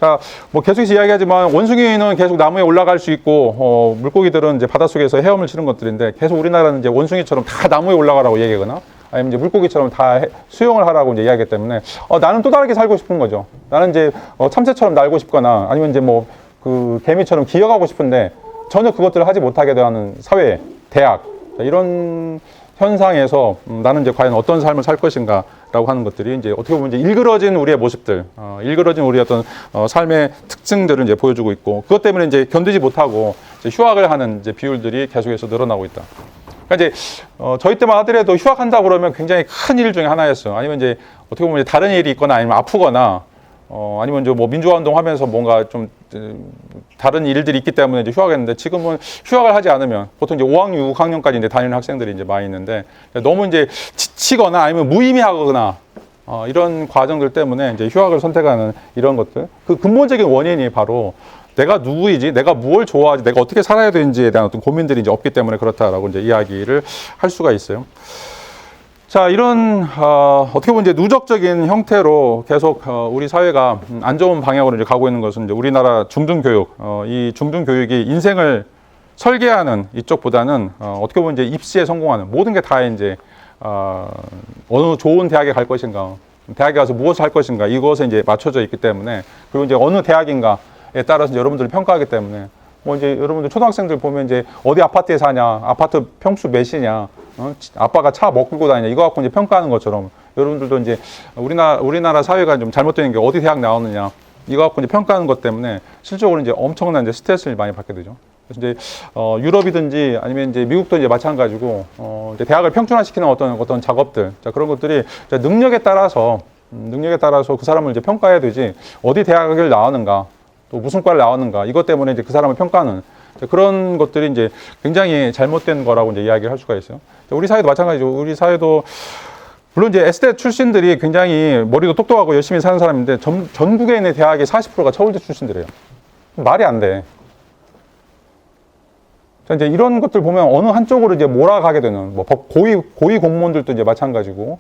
자, 뭐 계속해서 이야기하지만 원숭이는 계속 나무에 올라갈 수 있고, 물고기들은 이제 바닷속에서 헤엄을 치는 것들인데, 계속 우리나라는 이제 원숭이처럼 다 나무에 올라가라고 얘기하거나, 아니면 이제 물고기처럼 다 수영을 하라고 이제 이야기하기 때문에, 나는 또 다르게 살고 싶은 거죠. 나는 이제 참새처럼 날고 싶거나, 아니면 이제 뭐 그 개미처럼 기어가고 싶은데, 전혀 그것들을 하지 못하게 되는 사회, 대학, 이런 현상에서 나는 이제 과연 어떤 삶을 살 것인가라고 하는 것들이 이제 어떻게 보면 이제 일그러진 우리의 모습들, 일그러진 우리의 어떤 삶의 특징들을 이제 보여주고 있고, 그것 때문에 이제 견디지 못하고 이제 휴학을 하는 이제 비율들이 계속해서 늘어나고 있다. 그러니까 이제 저희 때만 하더라도 휴학한다 그러면 굉장히 큰 일 중에 하나였어요. 아니면 이제 어떻게 보면 이제 다른 일이 있거나, 아니면 아프거나, 아니면 이제 뭐 민주화 운동 하면서 뭔가 좀 다른 일들이 있기 때문에 이제 휴학했는데, 지금은 휴학을 하지 않으면 보통 이제 5학년, 6학년까지 이제 다니는 학생들이 이제 많이 있는데, 너무 이제 지치거나 아니면 무의미하거나 이런 과정들 때문에 이제 휴학을 선택하는 이런 것들, 그 근본적인 원인이 바로 내가 누구이지, 내가 무엇을 좋아하지, 내가 어떻게 살아야 되는지에 대한 어떤 고민들이 이제 없기 때문에 그렇다라고 이제 이야기를 할 수가 있어요. 자, 이런 어떻게 보면 이제 누적적인 형태로 계속 우리 사회가 안 좋은 방향으로 이제 가고 있는 것은 이제 우리나라 중등교육, 이 중등교육이 인생을 설계하는 이쪽보다는 어떻게 보면 이제 입시에 성공하는 모든 게 다 이제 어느 좋은 대학에 갈 것인가, 대학에 가서 무엇을 할 것인가, 이것에 이제 맞춰져 있기 때문에, 그리고 이제 어느 대학인가에 따라서 이제 여러분들을 평가하기 때문에, 뭐 이제 여러분들 초등학생들 보면 이제 어디 아파트에 사냐, 아파트 평수 몇이냐, 아빠가 차 뭐 끌고 다니냐, 이거 갖고 이제 평가하는 것처럼 여러분들도 이제 우리나라 사회가 좀 잘못되는 게 어디 대학 나오느냐, 이거 갖고 이제 평가하는 것 때문에 실적으로 이제 엄청난 이제 스트레스를 많이 받게 되죠. 그래서 이제 유럽이든지 아니면 이제 미국도 이제 마찬가지고 이제 대학을 평준화시키는 어떤 작업들, 자, 그런 것들이 능력에 따라서 그 사람을 이제 평가해야 되지, 어디 대학을 나오는가, 또 무슨 과를 나오는가, 이것 때문에 이제 그 사람을 평가하는 그런 것들이 이제 굉장히 잘못된 거라고 이제 이야기를 할 수가 있어요. 우리 사회도 마찬가지죠. 우리 사회도 물론 이제 S대 출신들이 굉장히 머리도 똑똑하고 열심히 사는 사람인데, 전국에 있는 대학의 40%가 서울대 출신들이에요. 말이 안 돼. 자, 이제 이런 것들 보면 어느 한쪽으로 이제 몰아가게 되는, 뭐 고위 공무원들도 이제 마찬가지고,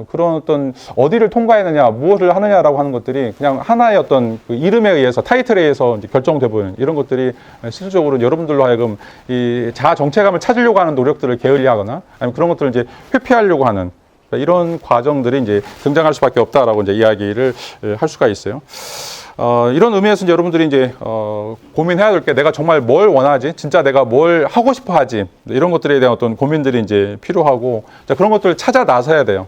그런 어떤 어디를 통과했느냐, 무엇을 하느냐라고 하는 것들이 그냥 하나의 어떤 그 이름에 의해서, 타이틀에 의해서 이제 결정돼 보이는 이런 것들이 실질적으로 여러분들로 하여금 이 자아 정체감을 찾으려고 하는 노력들을 게을리하거나, 아니면 그런 것들을 이제 회피하려고 하는 이런 과정들이 이제 등장할 수밖에 없다라고 이제 이야기를 할 수가 있어요. 이런 의미에서 이제 여러분들이 이제 고민해야 될 게, 내가 정말 뭘 원하지? 진짜 내가 뭘 하고 싶어 하지? 이런 것들에 대한 어떤 고민들이 이제 필요하고, 자, 그런 것들을 찾아 나서야 돼요.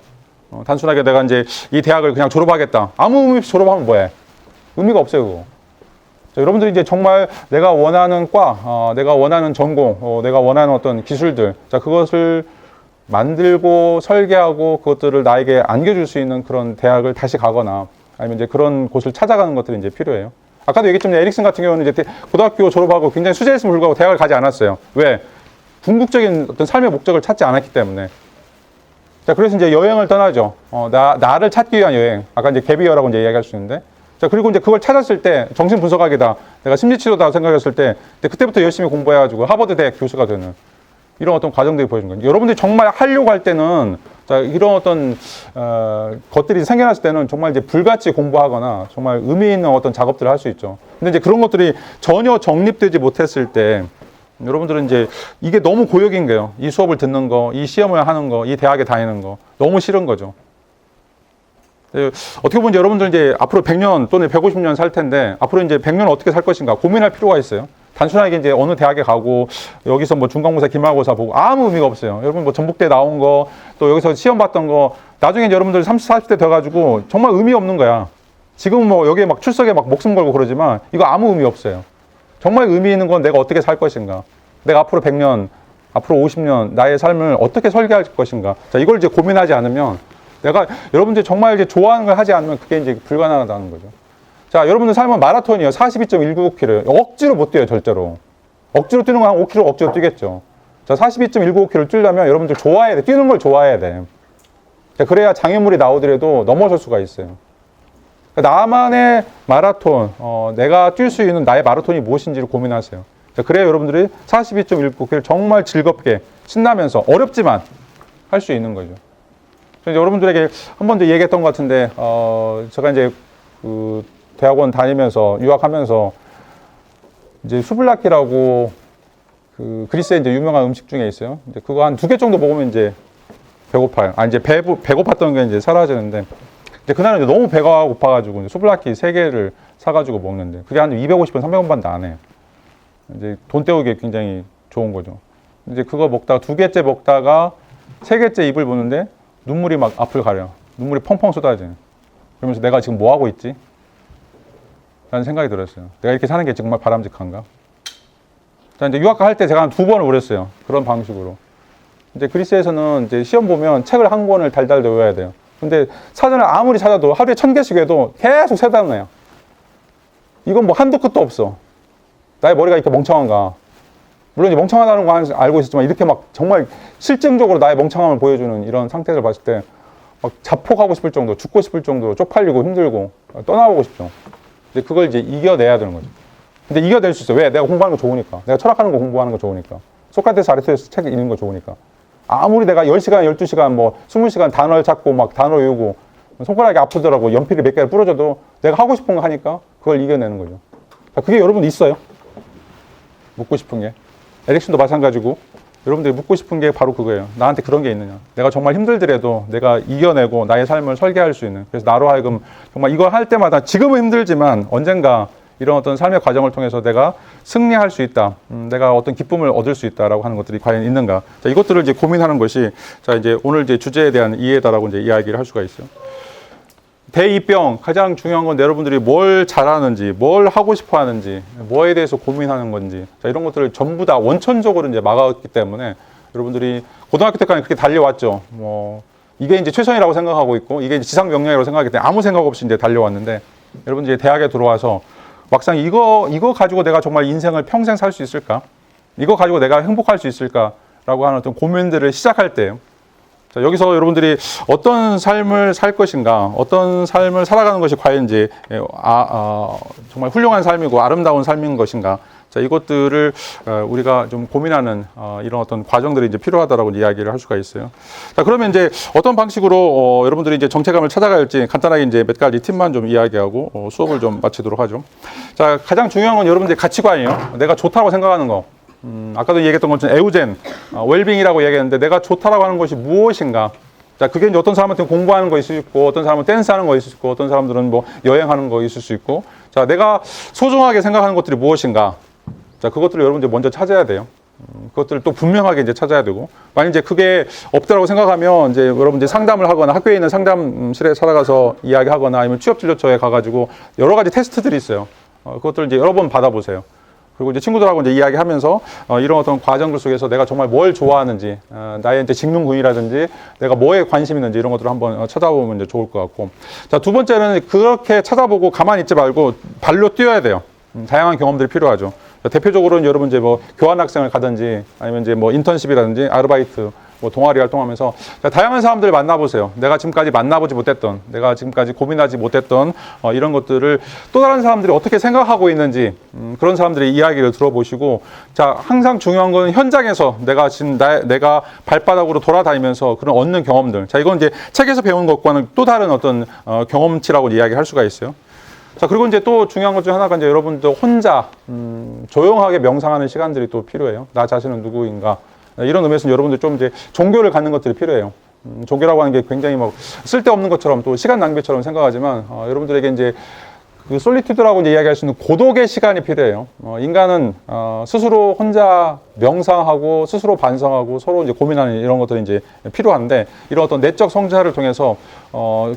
단순하게 내가 이제 이 대학을 그냥 졸업하겠다, 아무 의미 없이 졸업하면 뭐해? 의미가 없어요, 그거. 자, 여러분들이 이제 정말 내가 원하는 과, 내가 원하는 전공, 내가 원하는 어떤 기술들, 자, 그것을 만들고 설계하고 그것들을 나에게 안겨줄 수 있는 그런 대학을 다시 가거나, 아니면 이제 그런 곳을 찾아가는 것들이 이제 필요해요. 아까도 얘기했지만 에릭슨 같은 경우는 이제 고등학교 졸업하고 굉장히 수재했음을 불구하고 대학을 가지 않았어요. 왜? 궁극적인 어떤 삶의 목적을 찾지 않았기 때문에. 자, 그래서 이제 여행을 떠나죠. 나를 찾기 위한 여행. 아까 이제 갭이어라고 이제 이야기할 수 있는데. 자, 그리고 이제 그걸 찾았을 때 정신 분석학이다. 내가 심리치료다 생각했을 때 그때부터 열심히 공부해가지고 하버드 대학 교수가 되는 이런 어떤 과정들이 보여준 거예요. 여러분들이 정말 하려고 할 때는 자, 이런 어떤 것들이 생겨났을 때는 정말 이제 불같이 공부하거나 정말 의미 있는 어떤 작업들을 할 수 있죠. 근데 이제 그런 것들이 전혀 정립되지 못했을 때 여러분들은 이제 이게 너무 고역인 거예요. 이 수업을 듣는 거, 이 시험을 하는 거, 이 대학에 다니는 거 너무 싫은 거죠. 어떻게 보면 이제 여러분들 이제 앞으로 100년 또는 150년 살 텐데 앞으로 이제 100년 어떻게 살 것인가 고민할 필요가 있어요. 단순하게 이제 어느 대학에 가고 여기서 뭐 중간고사, 기말고사 보고 아무 의미가 없어요. 여러분 뭐 전북대 나온 거 또 여기서 시험 봤던 거 나중에 이제 여러분들 30, 40대 돼가지고 정말 의미 없는 거야. 지금 뭐 여기에 막 출석에 막 목숨 걸고 그러지만 이거 아무 의미 없어요. 정말 의미 있는 건 내가 어떻게 살 것인가. 내가 앞으로 100년, 앞으로 50년 나의 삶을 어떻게 설계할 것인가. 자, 이걸 이제 고민하지 않으면 내가 여러분들이 정말 이제 좋아하는 걸 하지 않으면 그게 이제 불가능하다는 거죠. 자, 여러분들 삶은 마라톤이에요. 42.195km. 억지로 못 뛰어요, 절대로. 억지로 뛰는 거 한 5km 억지로 뛰겠죠. 자, 42.195km를 뛰려면 여러분들 좋아해야 돼. 뛰는 걸 좋아해야 돼. 자, 그래야 장애물이 나오더라도 넘어설 수가 있어요. 나만의 마라톤, 내가 뛸 수 있는 나의 마라톤이 무엇인지를 고민하세요. 자, 그래야 여러분들이 42.195km를 정말 즐겁게, 신나면서, 어렵지만 할 수 있는 거죠. 여러분들에게 한 번도 얘기했던 것 같은데, 제가 이제 그 대학원 다니면서, 유학하면서, 이제 수블라키라고 그 그리스에 이제 유명한 음식 중에 있어요. 이제 그거 한 2개 정도 먹으면 이제 배고파요. 이제 배고팠던 게 이제 사라지는데, 이제 그날은 이제 너무 배가 고파가지고 이제 수블라키 3개를 사가지고 먹는데, 그게 한 250원, 300원밖에 안 해요. 이제 돈 때우기 굉장히 좋은 거죠. 이제 그거 먹다가 2개째 먹다가 3개째 입을 보는데 눈물이 막 앞을 가려요. 눈물이 펑펑 쏟아져요. 그러면서 내가 지금 뭐 하고 있지? 라는 생각이 들었어요. 내가 이렇게 사는 게 정말 바람직한가? 자, 이제 유학 갈 때 제가 한 2번을 오랬어요. 그런 방식으로. 이제 그리스에서는 이제 시험 보면 책을 한 권을 달달 외워야 돼요. 근데 사전을 아무리 찾아도 하루에 1000개씩 해도 계속 세 단어예요. 이건 뭐 한도 끝도 없어. 나의 머리가 이렇게 멍청한가. 물론 이제 멍청하다는 거 알고 있었지만 이렇게 막 정말 실증적으로 나의 멍청함을 보여주는 이런 상태를 봤을 때 막 자폭하고 싶을 정도, 죽고 싶을 정도로 쪽팔리고 힘들고 떠나보고 싶죠. 근데 그걸 이제 이겨내야 되는 거죠. 근데 이겨낼 수 있어요. 왜? 내가 공부하는 거 좋으니까. 내가 철학하는 거 공부하는 거 좋으니까. 소크라테스, 아리스토텔레스 책 읽는 거 좋으니까. 아무리 내가 10시간, 12시간, 뭐 20시간 단어를 찾고 막 단어 외우고 손가락이 아프더라고 연필을 몇 개를 부러져도 내가 하고 싶은 거 하니까 그걸 이겨내는 거죠. 그게 여러분 있어요. 묻고 싶은 게. 에릭슨도 마찬가지고 여러분들이 묻고 싶은 게 바로 그거예요. 나한테 그런 게 있느냐. 내가 정말 힘들더라도 내가 이겨내고 나의 삶을 설계할 수 있는. 그래서 나로 하여금 정말 이거 할 때마다 지금은 힘들지만 언젠가 이런 어떤 삶의 과정을 통해서 내가 승리할 수 있다. 내가 어떤 기쁨을 얻을 수 있다라고 하는 것들이 과연 있는가. 자, 이것들을 이제 고민하는 것이 자, 이제 오늘 이제 주제에 대한 이해다라고 이제 이야기를 할 수가 있어요. 대2병 가장 중요한 건 여러분들이 뭘 잘하는지, 뭘 하고 싶어 하는지, 뭐에 대해서 고민하는 건지. 자, 이런 것들을 전부 다 원천적으로 이제 막았기 때문에 여러분들이 고등학교 때까지 그렇게 달려왔죠. 뭐 이게 이제 최선이라고 생각하고 있고 이게 이제 지상 명령이라고 생각하기 때문에 아무 생각 없이 이제 달려왔는데 여러분들이 대학에 들어와서 막상 이거 가지고 내가 정말 인생을 평생 살 수 있을까? 이거 가지고 내가 행복할 수 있을까라고 하는 어떤 고민들을 시작할 때, 자, 여기서 여러분들이 어떤 삶을 살 것인가, 어떤 삶을 살아가는 것이 과연 이제 정말 훌륭한 삶이고 아름다운 삶인 것인가, 자, 이것들을 우리가 좀 고민하는 이런 어떤 과정들이 이제 필요하다라고 이야기를 할 수가 있어요. 자, 그러면 이제 어떤 방식으로 여러분들이 이제 정체감을 찾아갈지 간단하게 이제 몇 가지 팁만 좀 이야기하고 수업을 좀 마치도록 하죠. 자, 가장 중요한 건 여러분들의 가치관이에요. 내가 좋다고 생각하는 거. 아까도 얘기했던 것처럼 에우젠, 웰빙이라고 얘기했는데 내가 좋다라고 하는 것이 무엇인가? 자, 그게 이제 어떤 사람한테는 공부하는 거 있을 수 있고, 어떤 사람은 댄스하는 거 있을 수 있고, 어떤 사람들은 뭐 여행하는 거 있을 수 있고, 자, 내가 소중하게 생각하는 것들이 무엇인가? 자, 그것들을 여러분들 먼저 찾아야 돼요. 그것들을 또 분명하게 이제 찾아야 되고, 만약 이제 그게 없다라고 생각하면 이제 여러분 이제 상담을 하거나 학교에 있는 상담실에 살아가서 이야기하거나 아니면 취업진료처에 가가지고 여러 가지 테스트들이 있어요. 그것들을 이제 여러 번 받아보세요. 그리고 이제 친구들하고 이제 이야기하면서 이런 어떤 과정들 속에서 내가 정말 뭘 좋아하는지, 나의 이제 직능군이라든지 내가 뭐에 관심 있는지 이런 것들을 한번 찾아보면 이제 좋을 것 같고. 자, 두 번째는 그렇게 찾아보고 가만히 있지 말고 발로 뛰어야 돼요. 다양한 경험들이 필요하죠. 대표적으로는 여러분 이제 뭐 교환학생을 가든지 아니면 이제 뭐 인턴십이라든지 아르바이트 뭐 동아리 활동하면서 다양한 사람들을 만나보세요. 내가 지금까지 만나보지 못했던, 내가 지금까지 고민하지 못했던 이런 것들을 또 다른 사람들이 어떻게 생각하고 있는지 그런 사람들의 이야기를 들어보시고, 자, 항상 중요한 건 현장에서 내가 지금 내가 발바닥으로 돌아다니면서 그런 얻는 경험들. 자, 이건 이제 책에서 배운 것과는 또 다른 어떤 경험치라고 이야기할 수가 있어요. 자, 그리고 이제 또 중요한 것 중 하나가 이제 여러분들 혼자 조용하게 명상하는 시간들이 또 필요해요. 나 자신은 누구인가. 이런 의미에서 여러분들 좀 이제 종교를 갖는 것들이 필요해요. 종교라고 하는 게 굉장히 막 쓸데없는 것처럼 또 시간 낭비처럼 생각하지만 여러분들에게 이제 그 솔리튜드라고 이제 이야기할 수 있는 고독의 시간이 필요해요. 인간은 스스로 혼자 명상하고 스스로 반성하고 서로 이제 고민하는 이런 것들이 이제 필요한데, 이런 어떤 내적 성찰을 통해서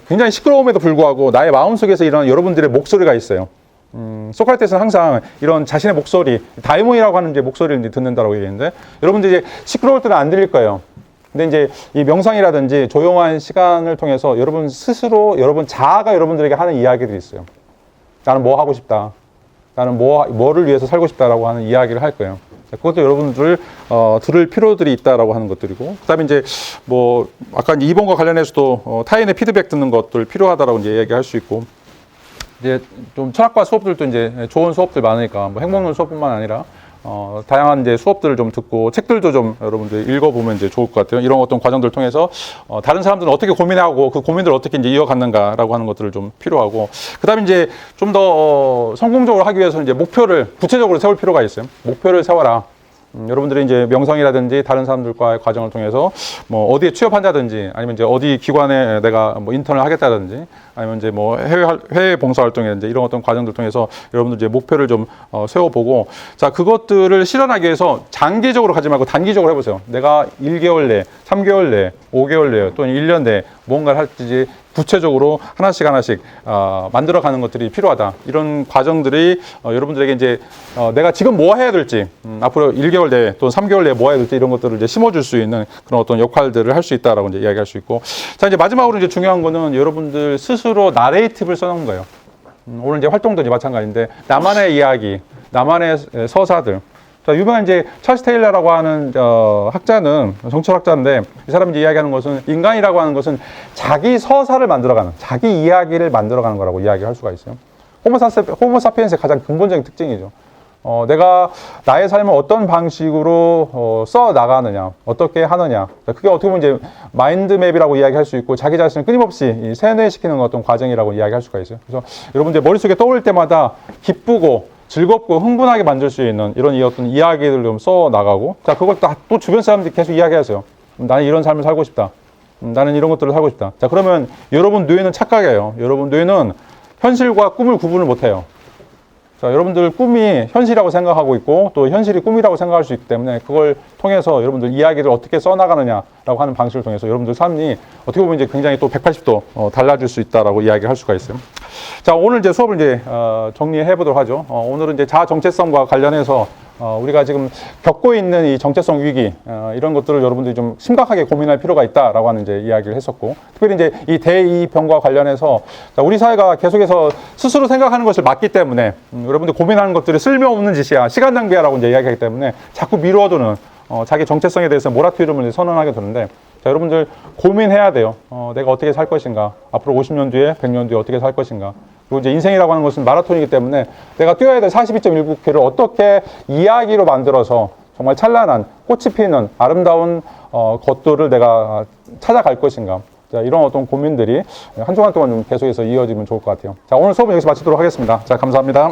굉장히 시끄러움에도 불구하고 나의 마음속에서 일어나는 여러분들의 목소리가 있어요. 소크라테스는 항상 이런 자신의 목소리, 다이몬이라고 하는 이제 목소리를 이제 듣는다라고 얘기했는데, 여러분들 이제 시끄러울 때는 안 들릴 거예요. 근데 이제 이 명상이라든지 조용한 시간을 통해서 여러분 스스로, 여러분 자아가 여러분들에게 하는 이야기들이 있어요. 나는 뭐 하고 싶다. 나는 뭐를 위해서 살고 싶다라고 하는 이야기를 할 거예요. 그것도 여러분들 들을 필요들이 있다라고 하는 것들이고, 그다음에 이제 뭐 아까 이제 2번과 관련해서도 타인의 피드백 듣는 것들 필요하다라고 이제 이야기할 수 있고, 이제 좀 철학과 수업들도 이제 좋은 수업들 많으니까 뭐 핵먹는 수업뿐만 아니라 다양한 이제 수업들을 좀 듣고 책들도 좀 여러분들 읽어보면 이제 좋을 것 같아요. 이런 어떤 과정들 통해서 다른 사람들은 어떻게 고민하고 그 고민들을 어떻게 이제 이어갔는가라고 하는 것들을 좀 필요하고, 그다음에 이제 좀 더 성공적으로 하기 위해서는 이제 목표를 구체적으로 세울 필요가 있어요. 목표를 세워라. 여러분들이 이제 명상이라든지 다른 사람들과의 과정을 통해서 뭐 어디에 취업한다든지 아니면 이제 어디 기관에 내가 뭐 인턴을 하겠다든지 아니면 이제 뭐 해외 봉사 활동이라든지 이런 어떤 과정들 통해서 여러분들 이제 목표를 좀 세워보고, 자, 그것들을 실현하기 위해서 장기적으로 가지 말고 단기적으로 해보세요. 내가 1개월 내, 3개월 내, 5개월 내 또는 1년 내 뭔가를 할지 구체적으로 하나씩 만들어가는 것들이 필요하다. 이런 과정들이 여러분들에게 이제 내가 지금 뭐 해야 될지, 앞으로 1개월 내에 또는 3개월 내에 뭐 해야 될지 이런 것들을 이제 심어줄 수 있는 그런 어떤 역할들을 할 수 있다라고 이제 이야기할 수 있고, 자, 이제 마지막으로 이제 중요한 거는 여러분들 스스로 나레이티브를 써놓은 거예요. 오늘 이제 활동도 마찬가지인데, 나만의 이야기, 나만의 서사들. 자, 유명한 이제 찰스 테일러라고 하는 학자는 정치학자인데, 이 사람이 이제 이야기하는 것은 인간이라고 하는 것은 자기 서사를 만들어가는, 자기 이야기를 만들어가는 거라고 이야기할 수가 있어요. 호모사피엔스의 가장 근본적인 특징이죠. 내가 나의 삶을 어떤 방식으로 써 나가느냐, 어떻게 하느냐. 그게 어떻게 보면 이제 마인드맵이라고 이야기할 수 있고, 자기 자신을 끊임없이 세뇌시키는 어떤 과정이라고 이야기할 수가 있어요. 그래서 여러분들 머릿속에 떠올 때마다 기쁘고 즐겁고 흥분하게 만들 수 있는 이런 어떤 이야기들을 좀 써 나가고, 자, 그걸 또 주변 사람들이 계속 이야기하세요. 나는 이런 삶을 살고 싶다. 나는 이런 것들을 살고 싶다. 자, 그러면 여러분 뇌는 착각이에요. 여러분 뇌는 현실과 꿈을 구분을 못해요. 자, 여러분들 꿈이 현실이라고 생각하고 있고 또 현실이 꿈이라고 생각할 수 있기 때문에 그걸 통해서 여러분들 이야기를 어떻게 써나가느냐라고 하는 방식을 통해서 여러분들 삶이 어떻게 보면 이제 굉장히 또 180도 달라질 수 있다라고 이야기를 할 수가 있어요. 자, 오늘 이제 수업을 이제 정리해 보도록 하죠. 오늘은 이제 자아 정체성과 관련해서 우리가 지금 겪고 있는 이 정체성 위기, 이런 것들을 여러분들이 좀 심각하게 고민할 필요가 있다라고 하는 이제 이야기를 했었고, 특별히 이제 이 대2병과 관련해서 우리 사회가 계속해서 스스로 생각하는 것을 막기 때문에 여러분들 고민하는 것들이 쓸모없는 짓이야, 시간 낭비야라고 이제 이야기하기 때문에 자꾸 미루어두는 자기 정체성에 대해서 모라토리움을 선언하게 되는데, 자, 여러분들 고민해야 돼요. 내가 어떻게 살 것인가, 앞으로 50년 뒤에 100년 뒤에 어떻게 살 것인가. 그리고 이제 인생이라고 하는 것은 마라톤이기 때문에 내가 뛰어야 될 42.195km를 어떻게 이야기로 만들어서 정말 찬란한 꽃이 피는 아름다운 것들을 내가 찾아갈 것인가. 자, 이런 어떤 고민들이 한 주간 동안 좀 계속해서 이어지면 좋을 것 같아요. 자, 오늘 수업은 여기서 마치도록 하겠습니다. 자, 감사합니다.